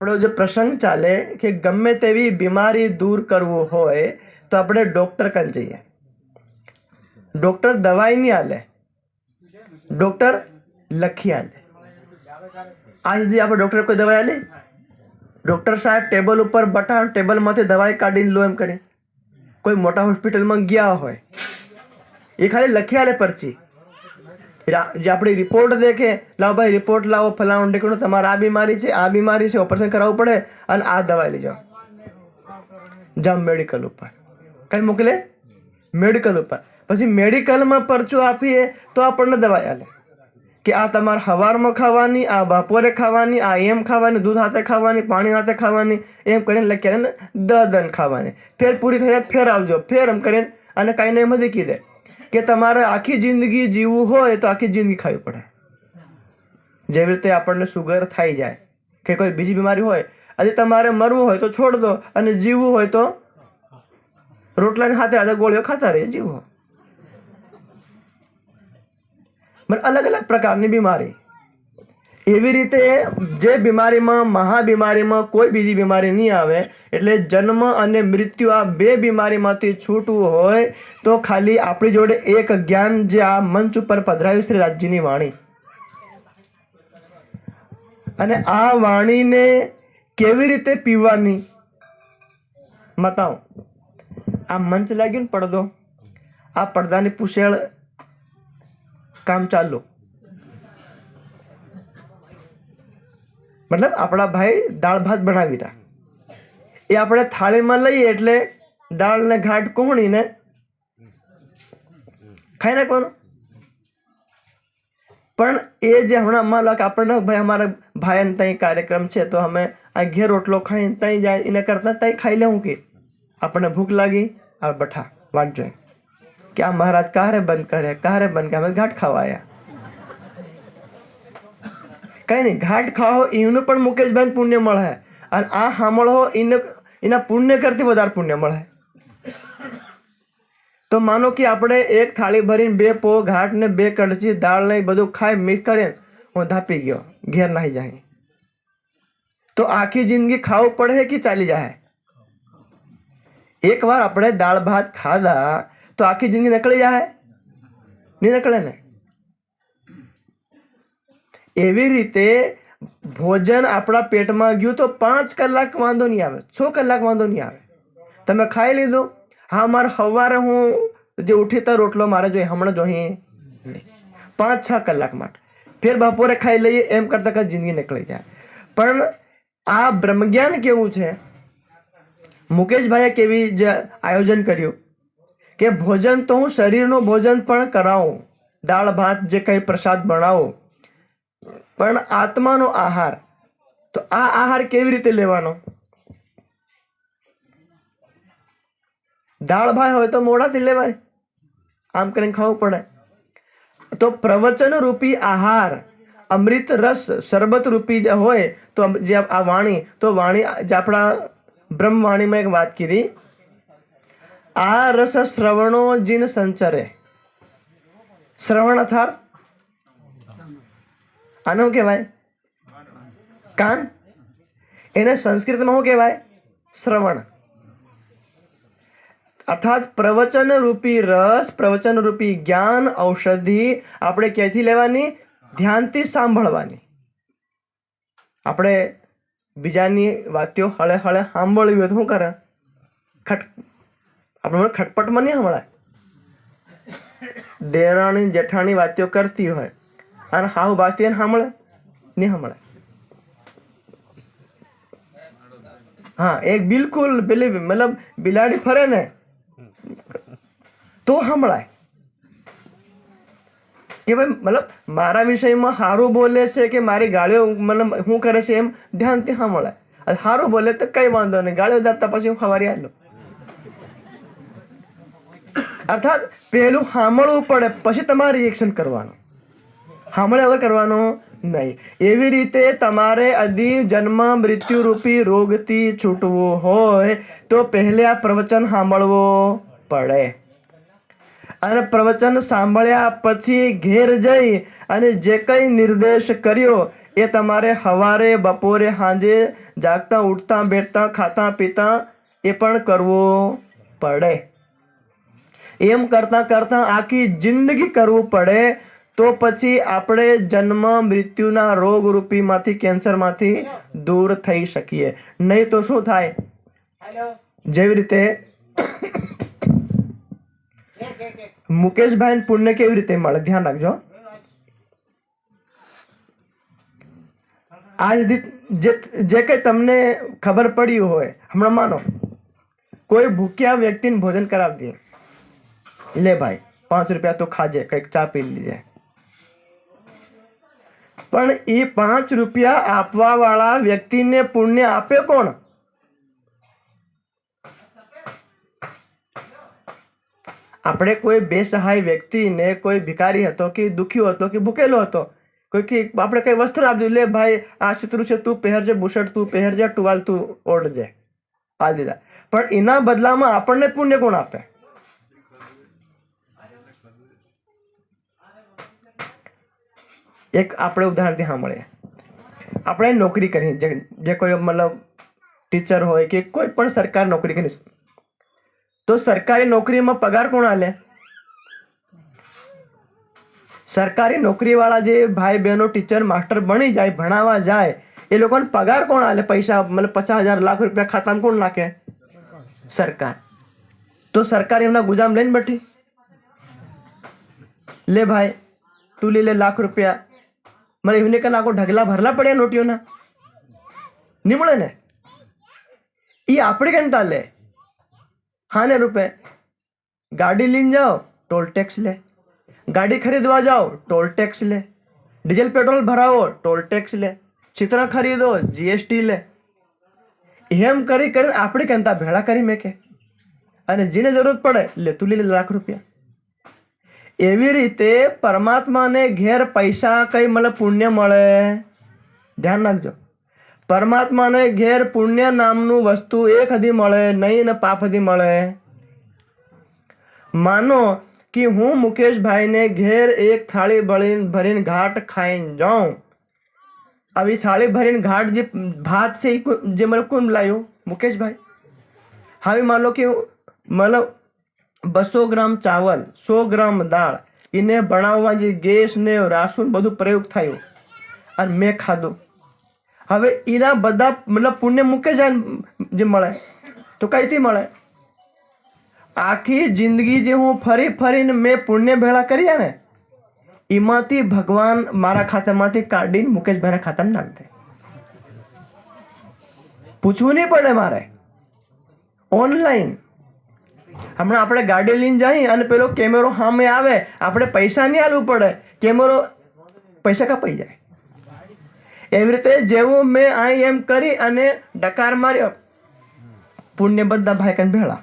આપણો જે પ્રસંગ ચાલે કે ગમે તેવી બીમારી દૂર કરવું હોય તો આપણે ડોક્ટર કન જઈએ. ડોક્ટર દવાઈ નહીં આલે, ડોક્ટર લખી આલે. આજ સુધી આપણે ડોક્ટર કોઈ દવાઈ આલી? ડોક્ટર સાહેબ ટેબલ ઉપર બઠા, ટેબલમાંથી દવાઈ કાઢીને લો એમ કરી. કોઈ મોટા હોસ્પિટલમાં ગયા હોય એ ખાલી લખી આલે પરચી. જે આપણી રિપોર્ટ દેખે, લાવો ભાઈ રિપોર્ટ લાવો, ફલાણું ઢીકણું, તમારે આ બીમારી છે, આ બીમારી છે, ઓપરેશન કરાવવું પડે અને આ દવાઈ લઈ જાઓ. જાઓ મેડિકલ ઉપર. કઈ મોકલે? મેડિકલ ઉપર. પછી મેડિકલમાં પરચું આપીએ તો આપણને દવાઈ આલે કે આ તમારે સવારમાં ખાવાની, આ બપોરે ખાવાની, આ એમ ખાવાની, દૂધ હાથે ખાવાની, પાણી હાથે ખાવાની, એમ કરીને લખી દન ખાવાની. ફેર પૂરી થઈ જાય ફેર આવજો, ફેર એમ કરીને અને કાંઈ નહીં એમ કીધે કે તમારે આખી જિંદગી જીવવું હોય તો આખી જિંદગી ખાવી પડે. જેવી રીતે આપણને સુગર થઈ જાય કે કોઈ બીજી બીમારી હોય, આજે તમારે મરવું હોય તો છોડ દો અને જીવવું હોય તો રોટલાની હાથે હાથે ગોળીઓ ખાતા રહે, જીવો. અલગ અલગ પ્રકારની બીમારી. એવી રીતે જે બીમારીમાં, મહાબીમારીમાં કોઈ બીજી બીમારી નહીં આવે, એટલે જન્મ અને મૃત્યુ આ બે બીમારીમાંથી છૂટવું હોય તો ખાલી આપણી જોડે એક જ્ઞાન જે આ મંચ ઉપર પધરાયું શ્રી રાજ્યની વાણી. અને આ વાણીને કેવી રીતે પીવાની બતાવો. આ મંચ લાગ્યું ને પડદો, આ પડદાની પૂછેળ કામ ચાલુ. મતલબ આપણા ભાઈ દાળ ભાત બનાવી રહ્યા, એ આપણે થાળીમાં લઈએ એટલે દાળ ને ઘાટ કોહણીને ખાઈ નાખવાનું. પણ એ જે હમણાં માન લો કે આપણને ભાઈ અમારા ભાઈ ત્યાં કાર્યક્રમ છે તો અમે આ ઘેર રોટલો ખાઈને ત્યાં જાય, એના કરતા ત્યાં ખાઈ લેવું કે આપણને ભૂખ લાગી આ બઠા વાટ જોઈએ કે આ મહારાજ કારે બંધ કરે, કારે બંધ કરે, અમે ઘાટ ખાવા આવ્યા. કઈ નહીં, ઘાટ ખાઓ એનું પણ મુકેશભાઈ પુણ્ય મળે અને આ સાંભળો એના પુણ્ય કરતી વધારે પુણ્ય મળે. તો માનો કે આપણે એક થાળી ભરીને 2 પો ઘાટ ને 2 કડચી દાળ ને બધું ખાઈ મિક્સ કરીને હું ધાપી ગયો, ઘેર નાહી જાય, તો આખી જિંદગી ખાવું પડે કે ચાલી જાય? એકવાર આપણે દાળ ભાત ખાધા તો આખી જિંદગી નીકળી જાય? નહીં નીકળે ને. એવી રીતે ભોજન આપણા પેટમાં ગયું તો 5 કલાક વાંધો નહીં આવે, 6 કલાક વાંધો નહીં આવે. તમે ખાઈ લીધું, હા મારે સવારે હું જે ઉઠી તો રોટલો મારે જોઈએ, હમણાં જોઈએ 5-6 કલાક માટે, ફેર બપોરે ખાઈ લઈએ, એમ કરતા કરતા જિંદગી નીકળી જાય. પણ આ બ્રહ્મજ્ઞાન કેવું છે, મુકેશભાઈએ કેવી જે આયોજન કર્યું કે ભોજન તો હું શરીરનું ભોજન પણ કરાવું, દાળ ભાત જે કંઈ પ્રસાદ બનાવું, પણ આત્માનો આહાર. તો આ આહાર કેવી રીતે લેવાનો? દાળ ભાત હોય તો મોઢાથી લેવાય, આમ કરીને ખાવું પડે. તો પ્રવચન રૂપી આહાર, અમૃત રસ શરબત રૂપી જે હોય તો જે આ વાણી, તો વાણી જે આપણા બ્રહ્મવાણીમાં એક વાત કીધી, આ રસ શ્રવણો જીન સંચરે. શ્રવણ અર્થાત આને શું કહેવાય? કાન. એને સંસ્કૃતમાં શું કહેવાય? શ્રવણ. અર્થાત પ્રવચન રૂપી રસ, પ્રવચન રૂપી જ્ઞાન, ઔષધિ આપણે ક્યાંથી લેવાની? ધ્યાનથી સાંભળવાની. આપણે બીજાની વાતો હળે હળે સાંભળવી હોય તો શું કરે? આપણે ખટપટમાં નહીં સંભળાય. દેરાણી જેઠાણી વાતો કરતી હોય અને હાહુ બાતી સાંભળે? નહીં સાંભળે. હા, એક બિલકુલ પેલી મતલબ બિલાડી ફરે ને તો સંભળાય કે ભાઈ મતલબ મારા વિષયમાં સારું બોલે છે કે મારી ગાળીઓ મતલબ શું કરે છે એમ ધ્યાનથી સાંભળાય. સારું બોલે તો કઈ વાંધો નહીં, ગાળીઓ દાતા પછી હું ખવારી આલો. અર્થાત પહેલું સાંભળવું પડે પછી તમારે રિએક્શન કરવાનું, સાંભળ્યા વગર કરવાનું નહીં. એવી રીતે તમારે અધિ જન્મ મૃત્યુ રૂપી રોગથી છૂટવું હોય તો પહેલે આ પ્રવચન સાંભળવો પડે. અને પ્રવચન સાંભળ્યા પછી ઘેર જઈ અને જે કંઈ નિર્દેશ કર્યો એ તમારે સવારે બપોરે સાંજે જાગતા ઉઠતા બેઠતા ખાતા પીતા એ પણ કરવો પડે. એમ કરતા કરતા આખી જિંદગી કરવું પડે તો પછી આપણે જન્મ મૃત્યુના રોગરૂપીમાંથી કેન્સરમાંથી દૂર થઈ શકીએ. નહીં તો શું થાય? જેવી રીતે મુકેશભાઈ પુણ્ય કેવી રીતે મળે? ધ્યાન રાખજો. આજ જે કઈ તમને ખબર પડી હોય, હમણાં માનો કોઈ ભૂખ્યા વ્યક્તિને ભોજન કરાવી દે, લે ભાઈ 5 રૂપિયા તો ખાજે, કઈક ચા પી લીજે. પણ એ 5 રૂપિયા આપવા વાળા વ્યક્તિને પુણ્ય આપે કોણ? આપણે કોઈ બેસહાય વ્યક્તિને, કોઈ ભિખારી હતો કે દુખ્યો હતો કે ભૂકેલો હતો, કોઈ આપણે કઈ વસ્ત્ર આપી દીધું, લે ભાઈ આ સૂતરું છે તું પહેરજે, બુશર્ટ તું પહેરજે, ટુવાલ તું ઓઢજે, આ દીધા. પણ એના બદલામાં આપણને પુણ્ય કોણ આપે? એક આપણે ઉદાહરણ ત્યાં મળે. આપણે નોકરી કરી, જે કોઈ મતલબ ટીચર હોય કે કોઈ પણ સરકાર નોકરી કરી, તો સરકારી નોકરીમાં પગાર કોણ આલે? સરકારી નોકરી વાળા જે ભાઈ બહેનો ટીચર માસ્ટર બની જાય, ભણાવવા જાય, એ લોકોને પગાર કોણ આલે? પૈસા મતલબ 50,000 લાખ રૂપિયા ખાતામાં કોણ નાખે? સરકાર. તો સરકાર એમના ગુજામ લઈને બેઠી, લે ભાઈ તું લે લાખ રૂપિયા, મને એમને કે નાખો ઢગલા ભરલા પડ્યા નોટીઓના, નહીં મળે ને? એ આપણે કેમ લે? હા ને રૂપે ગાડી લઈને જાઓ ટોલ ટેક્સ લે, ગાડી ખરીદવા જાઓ ટોલ ટેક્સ લે, ડીઝલ પેટ્રોલ ભરાવો ટોલ ટેક્સ લે, ચિત્ર ખરીદો જીએસટી લે. એમ કરી કરીને આપણે કેમતા ભેળા કરી મેકે, અને જેને જરૂરત પડે લે તું લે લાખ રૂપિયા. એવી રીતે પરમાત્માને ઘેર પૈસા કઈ મળે? પુણ્ય મળે. ધ્યાન રાખજો, પરમાત્માને ઘેર પુણ્ય નામનું વસ્તુ એક હદી મળે નહીં ને પાપ હદી મળે. માનો કે હું મુકેશભાઈને ઘેર એક થાળી ભરીને ઘાટ ખાઈને જાઉં, આવી થાળી ભરીને ઘાટ જે ભાત છે જે મને કોણ લાવ્યું? મુકેશભાઈ. હવે માનો કે મતલબ 200 ગ્રામ ચાવલ, 100 ગ્રામ દાળ, એને બનાવવા જે ગેસ ને રાસુન બધું પ્રયોગ થયું અને મેં ખાધું. હવે એના બધા મતલબ પુણ્ય મુકેશભાઈ જે મળે તો કઈથી મળે? આખી જિંદગી જે હું ફરી ફરીને મેં પુણ્ય ભેળા કર્યા ને, એમાંથી ભગવાન મારા ખાતામાંથી કાઢીને મુકેશભાઈના ખાતામાં નાખ દે. પૂછવું નહીં પડે મારે, ઓનલાઈન. હમણાં આપણે ગાડી લઈને જઈએ અને પેલો કેમેરો સામે આવે, આપણે પૈસા નહીં આલવું પડે, કેમેરો પૈસા કપાઈ જાય. એવી રીતે જેવું મેં અહીં એમ કરી અને ડકાર માર્યો, પુણ્ય બધા ભાઈ કન ભેળા.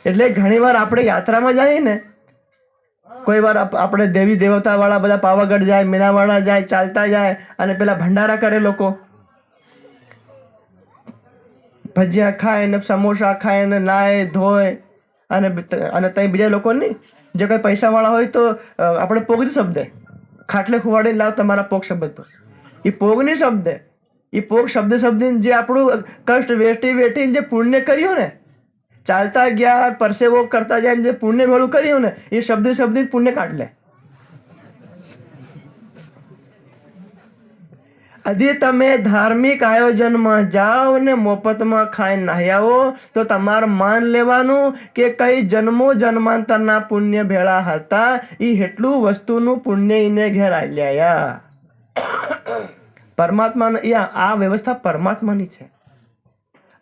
એટલે ઘણી વાર આપણે યાત્રામાં જઈએ ને, કોઈ વાર આપણે દેવી દેવતા વાળા બધા પાવાગઢ જાય, મીનાવાડા જાય, ચાલતા જાય અને પેલા ભંડારા કરે લોકો, ભજીયા ખાય ને સમોસા ખાય ને નાય ધોય, અને ત્યાં બીજા લોકો નહીં, જે કોઈ પૈસા વાળા હોય તો આપણે પોગની શબ્દે ખાટલે ખુવાડીને લાવ તમારા પોગ શબ્દ, એ પોગની શબ્દે, એ પોગ શબ્દ જે આપણું કષ્ટ વેઠીને જે પુણ્ય કર્યું ને, ચાલતા ગયા પરસેવો કરતા જાય જે પુણ્ય ભેળું કર્યું ને, એ શબ્દ પુણ્ય કાઢ લે. હજી તમે ધાર્મિક આયોજનમાં જાઓ ને મફતમાં ખાઈ નાહી આવો તો તમારે માન લેવાનું કે કઈ જન્મો જન્માંતરના પુણ્ય ભેળા હતા, એ એટલું વસ્તુનું પુણ્ય એને ઘેર આલ્યા. પરમાત્મા આ વ્યવસ્થા પરમાત્માની છે,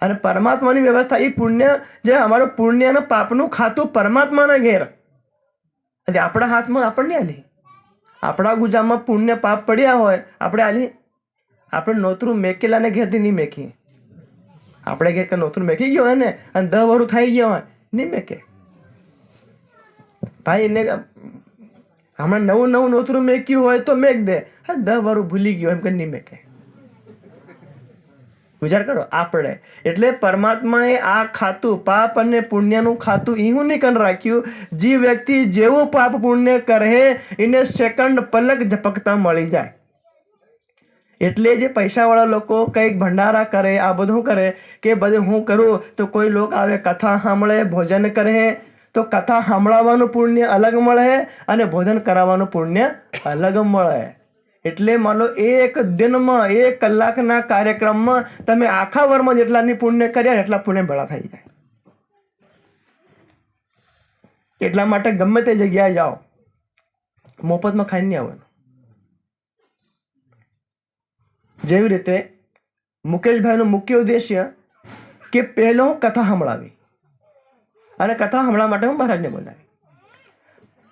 અને પરમાત્માની વ્યવસ્થા એ પુણ્ય જે અમારું પુણ્ય અને પાપનું ખાતું પરમાત્માના ઘેર, આપણા હાથમાં આપણને આલી. આપણા ગુજામાં પુણ્ય પાપ પડ્યા હોય આપણે આલી, આપણે નોતરું મેકેલાને ઘેરથી નહીં મેકીએ. આપણે ઘેર કે નોતરું મેકી ગયો હોય ને અને 10 વર્ષ થઈ ગયા હોય, નહીં મેકે ભાઈ. એને હમણાં નવું નોતરું મેક્યું હોય તો મેક દે, 10 વર્ષ ભૂલી ગયો એમ કે નહીં મેકે. વિચાર કરો આપણે, એટલે પરમાત્માએ આ ખાતું પાપ અને પુણ્યનું ખાતું એવું નહીં કરી રાખ્યું. જે વ્યક્તિ જેવું પાપ પુણ્ય કરે એને સેકન્ડ પલક ઝપકતા મળી જાય. એટલે જે પૈસાવાળા લોકો કંઈક ભંડારા કરે, આ બધું કરે કે બધું હું કરું તો કોઈ લોકો આવે કથા સાંભળે, ભોજન કરે, તો કથા સાંભળવાનું પુણ્ય અલગ મળે અને ભોજન કરાવવાનું પુણ્ય અલગ મળે. એટલે માનો એક દિનમાં 1 કલાકના કાર્યક્રમમાં તમે આખા વર્ષમાં જેટલાની પુણ્ય કર્યા એટલા પુણ્ય ભેળા થઈ જાય. એટલા માટે ગમે તે જગ્યાએ જાઓ, મફતમાં ખાઈને નહીં આવવાનું. જેવી રીતે મુકેશભાઈનો મુખ્ય ઉદ્દેશ્ય કે પહેલો કથા સંભળાવી, અને કથા સંભળવા માટે હું મહારાજને બોલાવી,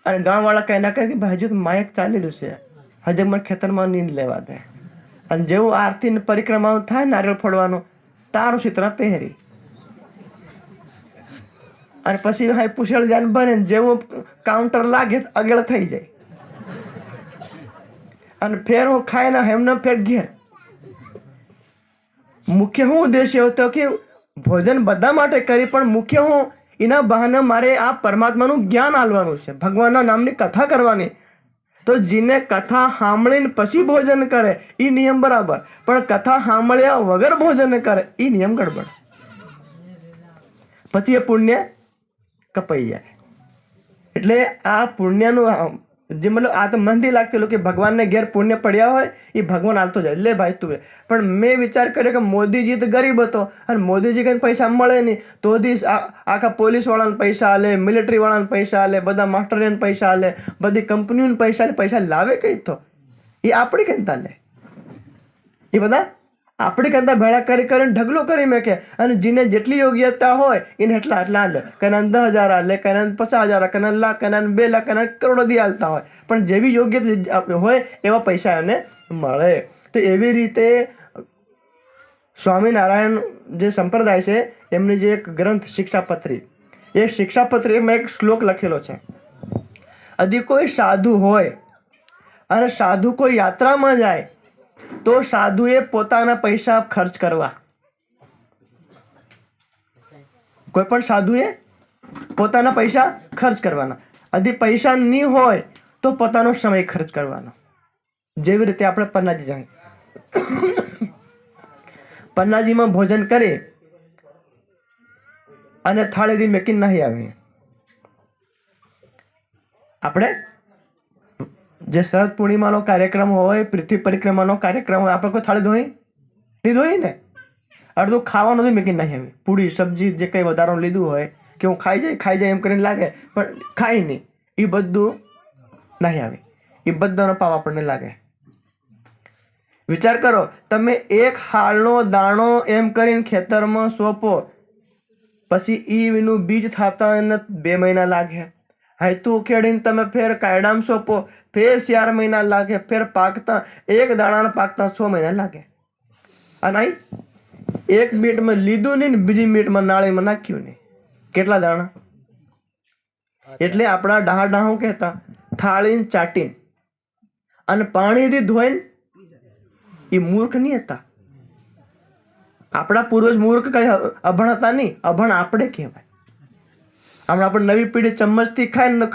અને ગામવાળા કહી ના કહે કે ભાઈ હજુ માયક ચાલી રહ્યું છે, હજુ મને ખેતરમાં નીંદ લેવા દે. અને જેવું આરતી પરિક્રમા થાય નારિયેળ ફોડવાનું, તારું ચિત્ર પહેરી અને પછી હાઈ પૂછેલ જાન બને, જેવું કાઉન્ટર લાગે આગળ થઈ જાય, અને ફેર હું ખાય ના એમને ફેર ઘેર. મુખ્ય હું ઉદ્દેશ્ય હતો કે ભોજન બધા માટે કરી, પણ મુખ્ય હું એના બહાને મારે આ પરમાત્માનું જ્ઞાન આલવાનું છે, ભગવાનના નામની કથા કરવાની. તો જેને કથા સાંભળીને પછી ભોજન કરે એ નિયમ બરાબર, પણ કથા સાંભળ્યા વગર ભોજન કરે એ નિયમ ગડબડ. પછી એ પુણ્ય કપાઈ જાય. એટલે આ પુણ્યનું જે મતલબ આ તો મનથી લાગતું કે ભગવાનને ઘેર પુણ્ય પડ્યા હોય એ ભગવાન હાલતો જાય, લે ભાઈ તું. પણ મેં વિચાર કર્યો કે મોદીજી તો ગરીબ હતો અને મોદીજી કંઈ પૈસા મળે નહીં, તો આખા પોલીસવાળાને પૈસા આલે, મિલિટરીવાળાને પૈસા આલે, બધા માસ્ટરને પૈસા આલે, બધી કંપનીઓને પૈસા લાવે કઈ? તો એ આપણી કંતા લે, એ બધા આપણી કરતા ભેળા કરીને ઢગલો કરી મેકે, અને જેને જેટલી યોગ્યતા હોય એને એટલા લે. કના 10,000 આલે, કના 50,000, કના લાખ, કના 2 લાખ, કના કરોડો દી આલતા હોય, પણ જેવી યોગ્યતા હોય એવા પૈસા એને મળે. તો એવી રીતે સ્વામિનારાયણ જે સંપ્રદાય છે એમની જે એક ગ્રંથ શિક્ષાપત્રી, એ શિક્ષાપત્રીમાં એક શ્લોક લખેલો છે, અધિ કોઈ સાધુ હોય અને સાધુ કોઈ યાત્રામાં જાય તો સાધુએ પોતાના પૈસા ખર્ચ કરવા. કોઈ પણ સાધુએ પોતાના પૈસા ખર્ચ કરવાના. અધિ પૈસા નહીં હોય તો પોતાનો સમય ખર્ચ કરવાનો. જેવી રીતે આપણે પન્નાજી જાય, પન્નાજીમાં ભોજન કરી અને થાળીથી મેકીને નહીં આવે. આપણે જે શરદ પૂર્ણિમાનો કાર્યક્રમ હોય, પૃથ્વી પરિક્રમાનો કાર્યક્રમ હોય, આપણે કોઈ થાળી ધોઈ નહીં ધોઈ ને, અડધું ખાવાનું તો મેકીને નહીં આવે, પૂરી સબ્જી જે કંઈ વધારાનું લીધું હોય કે હું ખાઈ જાય એમ કરીને લાગે, પણ ખાઈ નહીં, એ બધું નહીં આવે, એ બધાનો પાપ આપણને લાગે. વિચાર કરો, તમે એક હાલનો દાણો એમ કરીને ખેતરમાં સોંપો, પછી એનું બીજ થતા એને 2 મહિના લાગે. હાયતું ઉખેડીને તમે ફેર કાયડામાં સોંપો, ફેર 4 મહિના લાગે, ફેર પાકતા એક દાણાને પાકતા 6 મહિના લાગે. અને અહીં એક મિનિટમાં લીધું નહીં ને બીજી મિનિટમાં નાળીમાં નાખ્યું નહીં, કેટલા દાણા? એટલે આપણા ડાહા શું કહેતા, થાળીને ચાટીને અને પાણીથી ધોઈને. એ મૂર્ખ નહીં હતા, આપણા પૂર્વજ મૂર્ખ કઈ અભણ હતા નહીં, અભણ આપણે કહેવાય. હમણાં આપણે નવી પેઢી ચમ્મચથી ખાઈને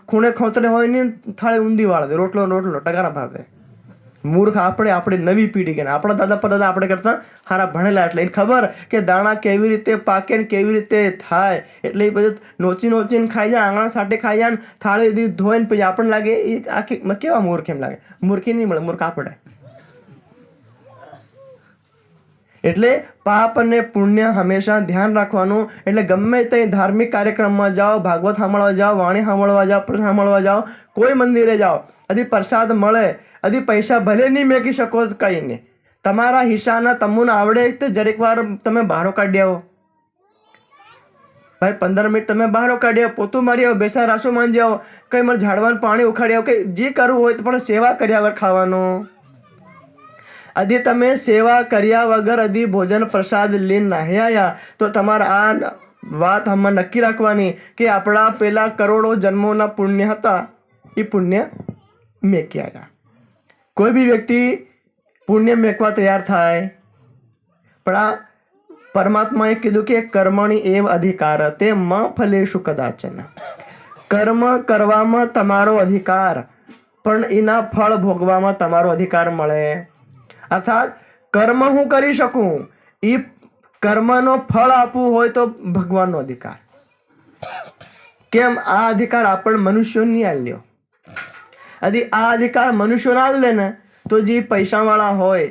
ખૂણે ખોતરે હોય ને થાળી ઊંધી વાળે, રોટલો ટકાના ભાવે. મૂર્ખ આપણે, આપણી નવી પેઢી કે આપણા દાદા પરદાદા આપણે કરતા સારા ભણેલા, એટલે એને ખબર કે દાણા કેવી રીતે પાકે ને કેવી રીતે થાય. એટલે એ બધું નોચીને ખાઈ જાય, આંગણા છાંટે ખાઈ જાય, થાળી ધોઈને પછી આપણને લાગે એ આખી કેવા મૂર્ખ એમ લાગે. મૂર્ખી નહીં મળે, મૂર્ખ આપણે. એટલે પાપ અને પુણ્ય હંમેશા ધ્યાન રાખવાનું. એટલે ગમે તે ધાર્મિક કાર્યક્રમમાં જાઓ, ભાગવત સાંભળવા જાઓ, વાણી સાંભળવા જાઓ, પ્રસાદ સાંભળવા જાઓ, કોઈ મંદિરે જાઓ, હજી પ્રસાદ મળે, હજી પૈસા ભલે નહીં મેકી શકો કંઈ નહીં, તમારા હિસ્સાના તમને આવડે તો જરીક વાર તમે બહારો કાઢી આવો. ભાઈ 15 મિનિટ તમે બહારો કાઢી આવો, પોતું મારી આવો, બેસા રાસો માંજી આવો, કંઈ મને ઝાડવાનું પાણી ઉખાડી આવો, કંઈ જે કરવું હોય તો પણ સેવા કર્યા વગર ખાવાનું. અધી તમે સેવા કર્યા વગર અધી ભોજન પ્રસાદ લઈને નહીં આવ્યા તો તમારે આ વાત હમણાં નક્કી રાખવાની કે આપણા પેલા કરોડો જન્મોના પુણ્ય હતા એ પુણ્ય મેકી આવ્યા. કોઈ બી વ્યક્તિ પુણ્ય મેકવા તૈયાર થાય, પણ આ પરમાત્માએ કીધું કે કર્મણી એવ અધિકાર તે મ ફલેશુ કદાચન, કર્મ કરવામાં તમારો અધિકાર, પણ એના ફળ ભોગવામાં તમારો અધિકાર મળે. અર્થાત કર્મ હું કરી શકું, એ કર્મનો ફળ આપવું હોય તો ભગવાનનો અધિકાર. કેમ આ અધિકાર આપણે મનુષ્યો નહીં આલ્યો? यदि આ અધિકાર મનુષ્યો ના લે ને તો જે પૈસાવાળા હોય,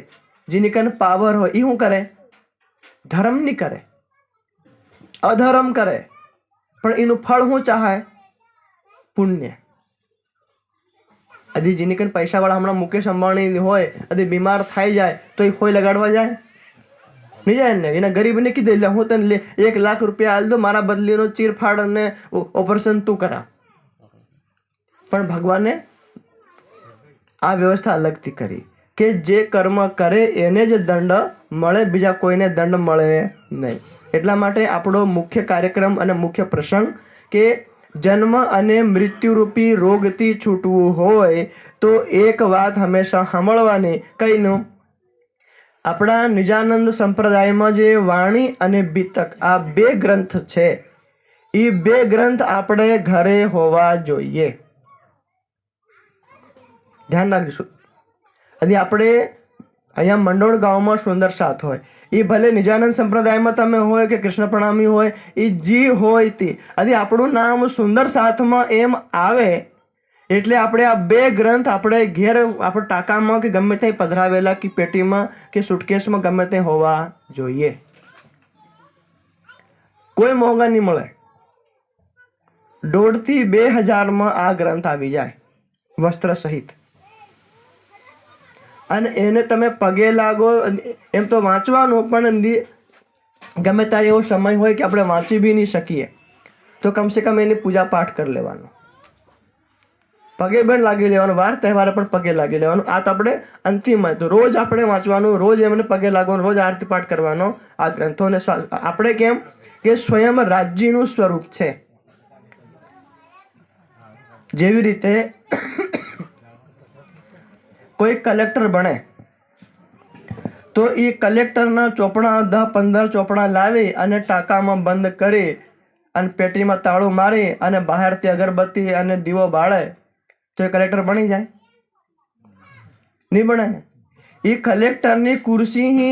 જેની કન પાવર હોય, એ શું કરે? ધર્મ નહીં કરે, અધર્મ કરે, પણ એનું ફળ શું ચાહે? પુણ્ય. यदि જેની કન પૈસાવાળા હમણાં મુકેશ અંબાણી હોય, यदि બીમાર થઈ જાય તો એ હોય લગાડવા જાય? નહીં જાય ને. એના ગરીબને કીધે એટલે હું તને 1 લાખ રૂપિયા આલ દો, મારા બદલીનો ચીરફાડ અને ઓપરેશન તું કરા. પણ ભગવાને આ વ્યવસ્થા અલગથી કરી કે જે કર્મ કરે એને જ દંડ મળે, બીજા કોઈને દંડ મળે નહીં. એટલા માટે આપણો મુખ્ય કાર્યક્રમ અને મુખ્ય પ્રસંગ કે જન્મ અને મૃત્યુરૂપી રોગથી છૂટવું હોય તો એક વાત હંમેશા સાંભળવાની. કઈનું? આપણા નિજાનંદ સંપ્રદાયમાં જે વાણી અને બીતક આ 2 ગ્રંથ છે, એ 2 ગ્રંથ આપણે ઘરે હોવા જોઈએ. ધ્યાન રાખીશું. यदि આપણે અહીંયા મંડોળ ગામમાં સુંદર સાથ હોય, એ ભલે નિજાનંદ સંપ્રદાયમાં તમે હોય કે કૃષ્ણ પ્રણામી હોય, એ જે હોય તે, यदि આપણું નામ સુંદર સાથમાં એમ આવે એટલે આપણે આ 2 ગ્રંથ આપણે ઘેર આપણે ટાંકામાં કે ગમે ત્યાં પધરાવેલા કે પેટીમાં કે સુટકેસમાં ગમે ત્યાં હોવા જોઈએ. કોઈ મોંઘા નહીં મળે. 1.5 થી 2,000 આ ગ્રંથ આવી જાય વસ્ત્ર સહિત. અને એને તમે પગે લાગો, એમ તો વાંચવાનું, પણ ગમે ત્યારે એવો સમય હોય કે આપણે વાંચી બી નહીં શકીએ તો કમસે કમ એની પૂજા પાઠ કરી લેવાનો, પગે પણ લાગી લેવાનું, વાર તહેવારે પણ પગે લાગી લેવાનું. આ તો આપણે અંતિમ હોય તો રોજ આપણે વાંચવાનું, રોજ એમને પગે લાગવાનું, રોજ આરતી પાઠ કરવાનો આ ગ્રંથોને. આપણે કેમ કે સ્વયં રાજ્યનું સ્વરૂપ છે. જેવી રીતે કોઈ કલેક્ટર બને તો એ કલેક્ટરના ચોપડા 10-15 ચોપડા લાવી અને ટાંકામાં બંધ કરી અને પેટીમાં તાળું મારી અને બહારથી અગરબત્તી અને દીવો બાળે તો એ કલેક્ટર બની જાય? નહીં બને ને. એ કલેક્ટરની ખુરશી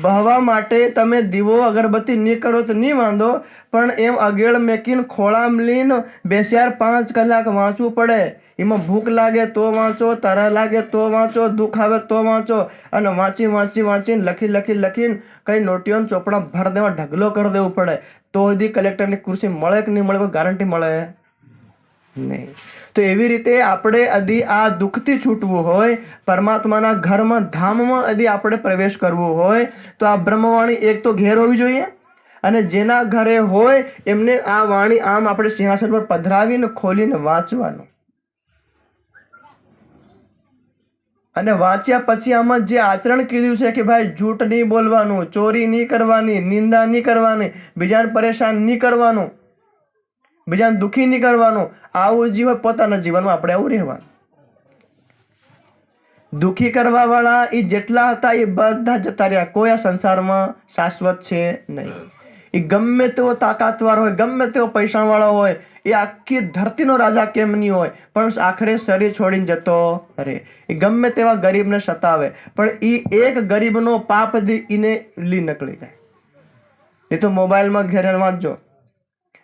બહવા માટે તમે દીવો અગરબત્તી નહીં કરો તો નહીં વાંધો, પણ એમ અગેળ મેકીને ખોળામાં લઈને 2-4-5 કલાક વાંચવું પડે. એમાં ભૂખ લાગે તો વાંચો, તરા લાગે તો વાંચો, દુઃખ આવે તો વાંચો, અને વાંચીને લખીને કઈ નોટિયોને ચોપડા ભર દેવા, ઢગલો કરી દેવું પડે તો હજી કલેક્ટરની ખુરશી મળે કે નહીં મળે? કોઈ ગારંટી મળે નહીં. તો એવી રીતે આપણે यदि આ દુઃખથી છૂટવું હોય, પરમાત્માના ઘરમાં ધામમાં यदि આપણે પ્રવેશ કરવું હોય તો આ બ્રહ્મવાણી એક તો ઘેર હોવી જોઈએ, અને જેના ઘરે હોય એમને આ વાણી આમ આપણે સિંહાસન પર પધરાવીને ખોલીને વાંચવાનું. અને વાંચ્યા પછી આમાં જે આચરણ કીધું છે કે ભાઈ જૂઠ નહીં બોલવાનું, ચોરી નહીં કરવાની, નિંદા નહીં કરવાની, બીજાને પરેશાન નહીં કરવાનું, બીજાને દુઃખી નહીં કરવાનું, આવું જીવન પોતાના જીવનમાં આપણે આવું રહેવાનું. દુઃખી કરવા વાળા એ જેટલા હતા એ બધા જતા રહ્યા. કોઈ આ સંસારમાં શાશ્વત છે નહીં. એ ગમે તેવો તાકાતવાર હોય, ગમે તેવો પૈસાવાળો હોય, એ આખી ધરતીનો રાજા કેમ નહીં હોય, પણ આખરે શરીર છોડીને જતો રહે. એ ગમે તેવા ગરીબને સતાવે, પણ એ એક ગરીબનો પાપ એને લી નીકળી જાય. એ તો મોબાઈલમાં ઘેર વાંચજો.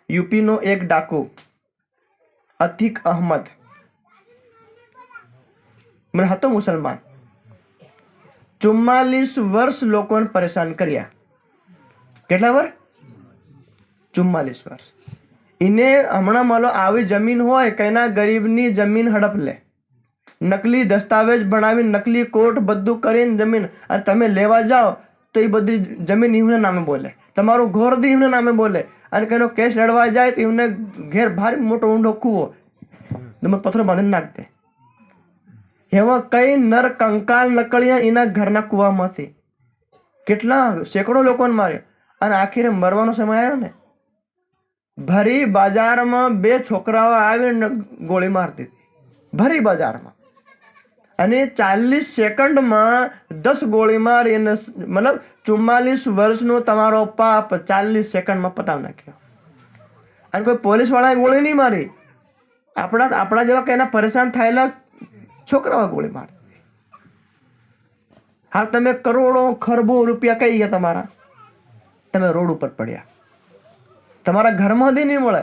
યુપીનો એક ડાકુ અતિક અહમદ મને હતો મુસલમાન, 44 વર્ષ લોકોને પરેશાન કર્યા. કેટલા વર્ષ? 44 વર્ષ. એને હમણાં માલો આવી જમીન હોય, કઈના ગરીબની જમીન હડપ લે, નકલી દસ્તાવેજ બનાવી, નકલી કોર્ટ બધું કરીને જમીન, અને તમે લેવા જાઓ તો એ બધી જમીન એમને નામે બોલે, તમારું ઘર દી એમને નામે બોલે, અને કઈનો કેસ લડવા જાય તો એમને ઘેર ભારે મોટો ઊંડો કૂવો તમે પથ્થરો બાંધીને નાખ દે. એવા કઈ નર કંકાલ નકળ્યા એના ઘરના કૂવામાંથી. કેટલા સેંકડો લોકોને માર્યા, અને આખીરે મરવાનો સમય આવ્યો ને, ભરી બજારમાં 2 છોકરાઓ આવીને ગોળી મારતી હતી, ભરી બજારમાં. અને 40 સેકન્ડમાં 10 ગોળી મારી અને મતલબ 44 વર્ષનો તમારો પાપ 40 સેકન્ડમાં પતાવી નાખ્યો. અને કોઈ પોલીસ વાળાએ ગોળી નહીં મારી, આપણા જેવા કઈના પરેશાન થયેલા છોકરાઓ ગોળી મારી. હા, તમે કરોડો ખરબો રૂપિયા કઈ ગયા તમારા, તમે રોડ ઉપર પડ્યા. તમારા ઘરમાં બી નહીં મળે,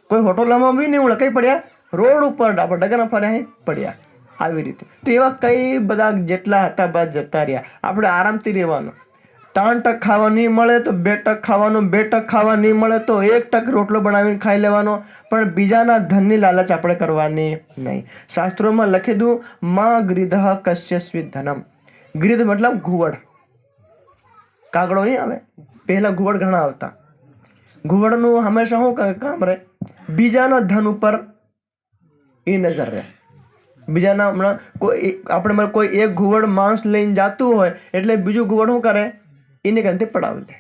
કોઈ હોટલોમાં બી નહીં મળે, કઈ પડ્યા? રોડ ઉપર આપણે ડગરના ફર્યા પડ્યા. આવી રીતે તો એવા કઈ બધા જેટલા હતા બસ જતા રહ્યા. આપણે આરામથી રહેવાનું. 3 ટક ખાવા નહીં મળે તો 2 ટક ખાવાનું, 2 ટક ખાવા નહીં મળે તો 1 ટક રોટલો બનાવીને ખાઈ લેવાનો, પણ બીજાના ધનની લાલચ આપણે કરવાની નહીં. શાસ્ત્રોમાં લખેલું માં ગૃધઃ કસ્યસ્વિ ધનમ. ગૃધ મતલબ ઘુવડ, કાગડો નહીં આવે, પહેલા ઘુવડ ઘણા આવતા. ઘુવડનું હંમેશા શું કામ રહે? બીજાના ધન ઉપર એ નજર રહે. બીજાના હમણાં આપણે કોઈ એક ઘુવડ માંસ લઈને જતું હોય એટલે બીજું ઘુવડ શું કરે? એને કંઈથી પડાવી લે.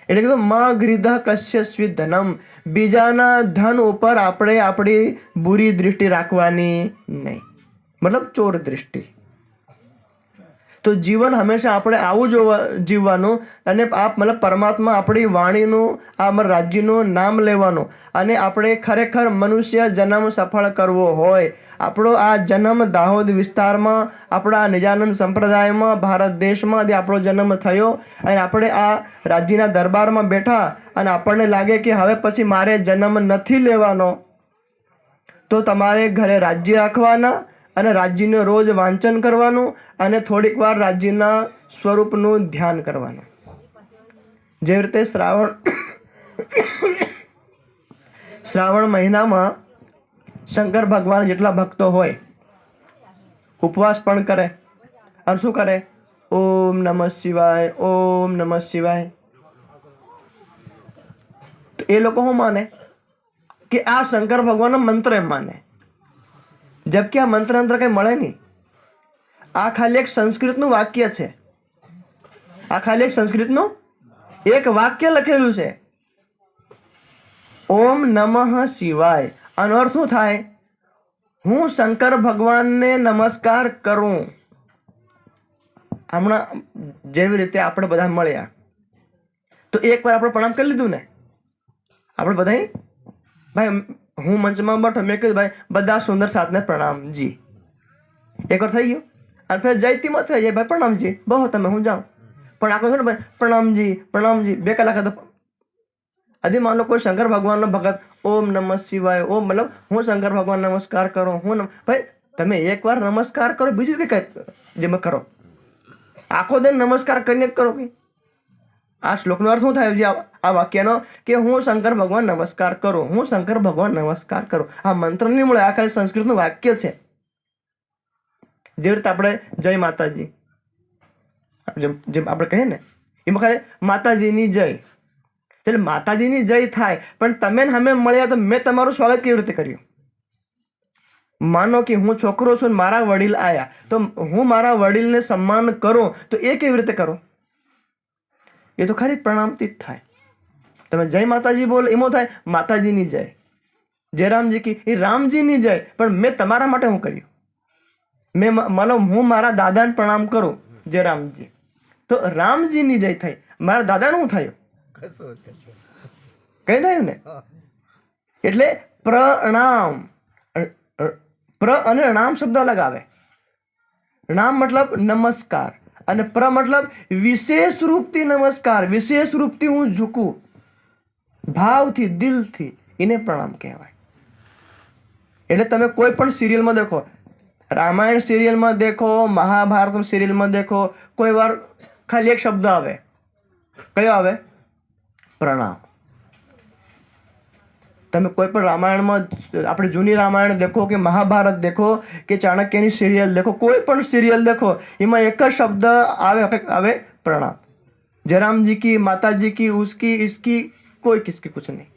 એટલે કીધું માં ગૃધઃ કસ્યસ્વિ ધનમ. બીજાના ધન ઉપર આપણે આપણી બુરી દૃષ્ટિ રાખવાની નહીં, મતલબ ચોર દૃષ્ટિ. તો જીવન હંમેશા આપણે આવું જીવવાનું, અને મતલબ પરમાત્મા આપણી વાણીનું આ રાજ્યનું નામ લેવાનું. અને આપણે ખરેખર મનુષ્ય જન્મ સફળ કરવો હોય, આપણો આ જન્મ દાહોદ વિસ્તારમાં, આપણા નિજાનંદ સંપ્રદાયમાં, ભારત દેશમાં જે આપણો જન્મ થયો, અને આપણે આ રાજ્યના દરબારમાં બેઠા અને આપણને લાગે કે હવે પછી મારે જન્મ નથી લેવાનો, તો તમારે ઘરે રાજ્ય રાખવાના અને રાજ્યનું રોજ વાંચન કરવાનું અને થોડીક વાર રાજ્યના સ્વરૂપનું ધ્યાન કરવાનું. જેવી રીતે શ્રાવણ મહિનામાં શંકર ભગવાન જેટલા ભક્તો હોય ઉપવાસ પણ કરે અને શું કરે? ઓમ નમઃ શિવાય, ઓમ નમઃ શિવાય. તો એ લોકો શું માને કે આ શંકર ભગવાનનો મંત્ર એમ માને, જબકે આ મંત્ર કઈ મળે નહીં. આ ખાલી એક સંસ્કૃતનું વાક્ય છે. આ ખાલી એક સંસ્કૃતનું એક વાક્ય લખેલું છે, ઓમ નમઃ શિવાય. આનો અર્થ શું થાય? હું શંકર ભગવાનને નમસ્કાર કરું. હમણાં જેવી રીતે આપણે બધા મળ્યા તો એકવાર આપણે પ્રણામ કરી લીધું ને, આપણે બધા ભાઈ, હું મંચમાં બેઠો, મેં કીધું ભાઈ બધા સુંદર સાથને પ્રણામજી. એકવાર થઈ ગયું. અને ફેર જયતીમાં થઈ જાય, ભાઈ પ્રણામજી, બહુ તમે હું જાઉં. પણ આખો ને ભાઈ પ્રણામજી પ્રણામજી 2 કલાક હતો. આદિ માન લો કોઈ શંકર ભગવાનનો ભગત, ઓમ નમઃ શિવાય, ઓમ મતલબ હું શંકર ભગવાન નમસ્કાર કરું, ભાઈ તમે એકવાર નમસ્કાર કરો, બીજું કઈ જેમ કરો. આખો દિન નમસ્કાર કરીને જ કરો. આ શ્લોકનો અર્થ શું થાય છે આ વાક્યનો? કે હું શંકર ભગવાન નમસ્કાર કરું, હું શંકર ભગવાન નમસ્કાર કરું. આ મંત્ર નહીં મળે, આ ખાલી સંસ્કૃતનું વાક્ય છે. જેવી રીતે આપણે જય માતાજી, જેમ આપણે કહીએ ને, એમાં ખાલી માતાજીની જય, એટલે માતાજીની જય થાય. પણ તમે અમે મળ્યા તો મેં તમારું સ્વાગત કેવી રીતે કર્યું? માનો કે હું છોકરો છું, મારા વડીલ આયા, તો હું મારા વડીલને સન્માન કરું, તો એ કેવી રીતે કરું? એ તો ખાલી પ્રણામથી જ થાય. તમે જય માતાજી બોલો એમાં થાય માતાજીની જય, જય રામજી કી, એ રામજીની જય. પણ મેં તમારા માટે શું કર્યું? મેં માનો હું મારા દાદાને પ્રણામ કરું, જય રામજી, તો રામજીની જય થઈ. મારા દાદાનું શું થયું? કઈ થયું ને? એટલે પ્રણામ, પ્ર અને નામ શબ્દ લગાવે. નામ મતલબ નમસ્કાર અને પ્ર મતલબ વિશેષ રૂપથી નમસ્કાર, વિશેષ રૂપથી હું ઝૂકું, ભાવથી, દિલથી, એને પ્રણામ કહેવાય. એટલે તમે કોઈ પણ સિરિયલમાં દેખો, રામાયણ સિરિયલમાં દેખો, મહાભારત સિરિયલમાં દેખો, કોઈ વાર ખાલી એક શબ્દ આવે. કયો આવે? પ્રણામ. તમે કોઈ પણ રામાયણમાં, આપણે જૂની રામાયણ દેખો કે મહાભારત દેખો કે ચાણક્યની સિરિયલ દેખો, કોઈ પણ સિરિયલ દેખો, એમાં એક જ શબ્દ આવે પ્રણામ. જયરામજી કી, માતાજી કી, ઉસકી, ઇસકી, કોઈ કિસકી કુછ નહીં.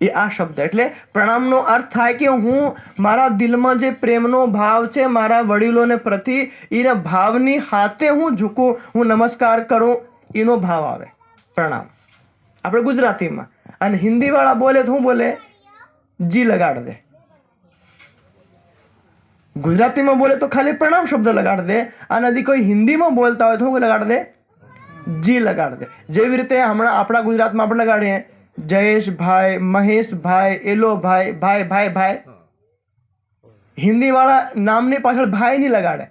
એ આ શબ્દ એટલે પ્રણામનો અર્થ થાય કે હું મારા દિલમાં જે પ્રેમનો ભાવ છે મારા વડીલોને પ્રતિ, એના ભાવની હાથે હું ઝૂકું, હું નમસ્કાર કરું, એનો ભાવ આવે પ્રણામ આપણે ગુજરાતીમાં. અને હિન્દી વાળા બોલે તો શું બોલે? જી લગાડ દે. ગુજરાતીમાં બોલે તો ખાલી પ્રણામ શબ્દ લગાડ દે, અને यदि કોઈ હિન્દીમાં બોલતા હોય તો શું લગાડ દે? જી લગાડ દે. જેવી રીતે હમણાં આપણા ગુજરાતમાં આપણે લગાડીએ જયેશભાઈ, મહેશભાઈ, એલોભાઈ, ભાઈ ભાઈ ભાઈ. હિન્દી વાળા નામની પાછળ ભાઈ નહીં લગાડે,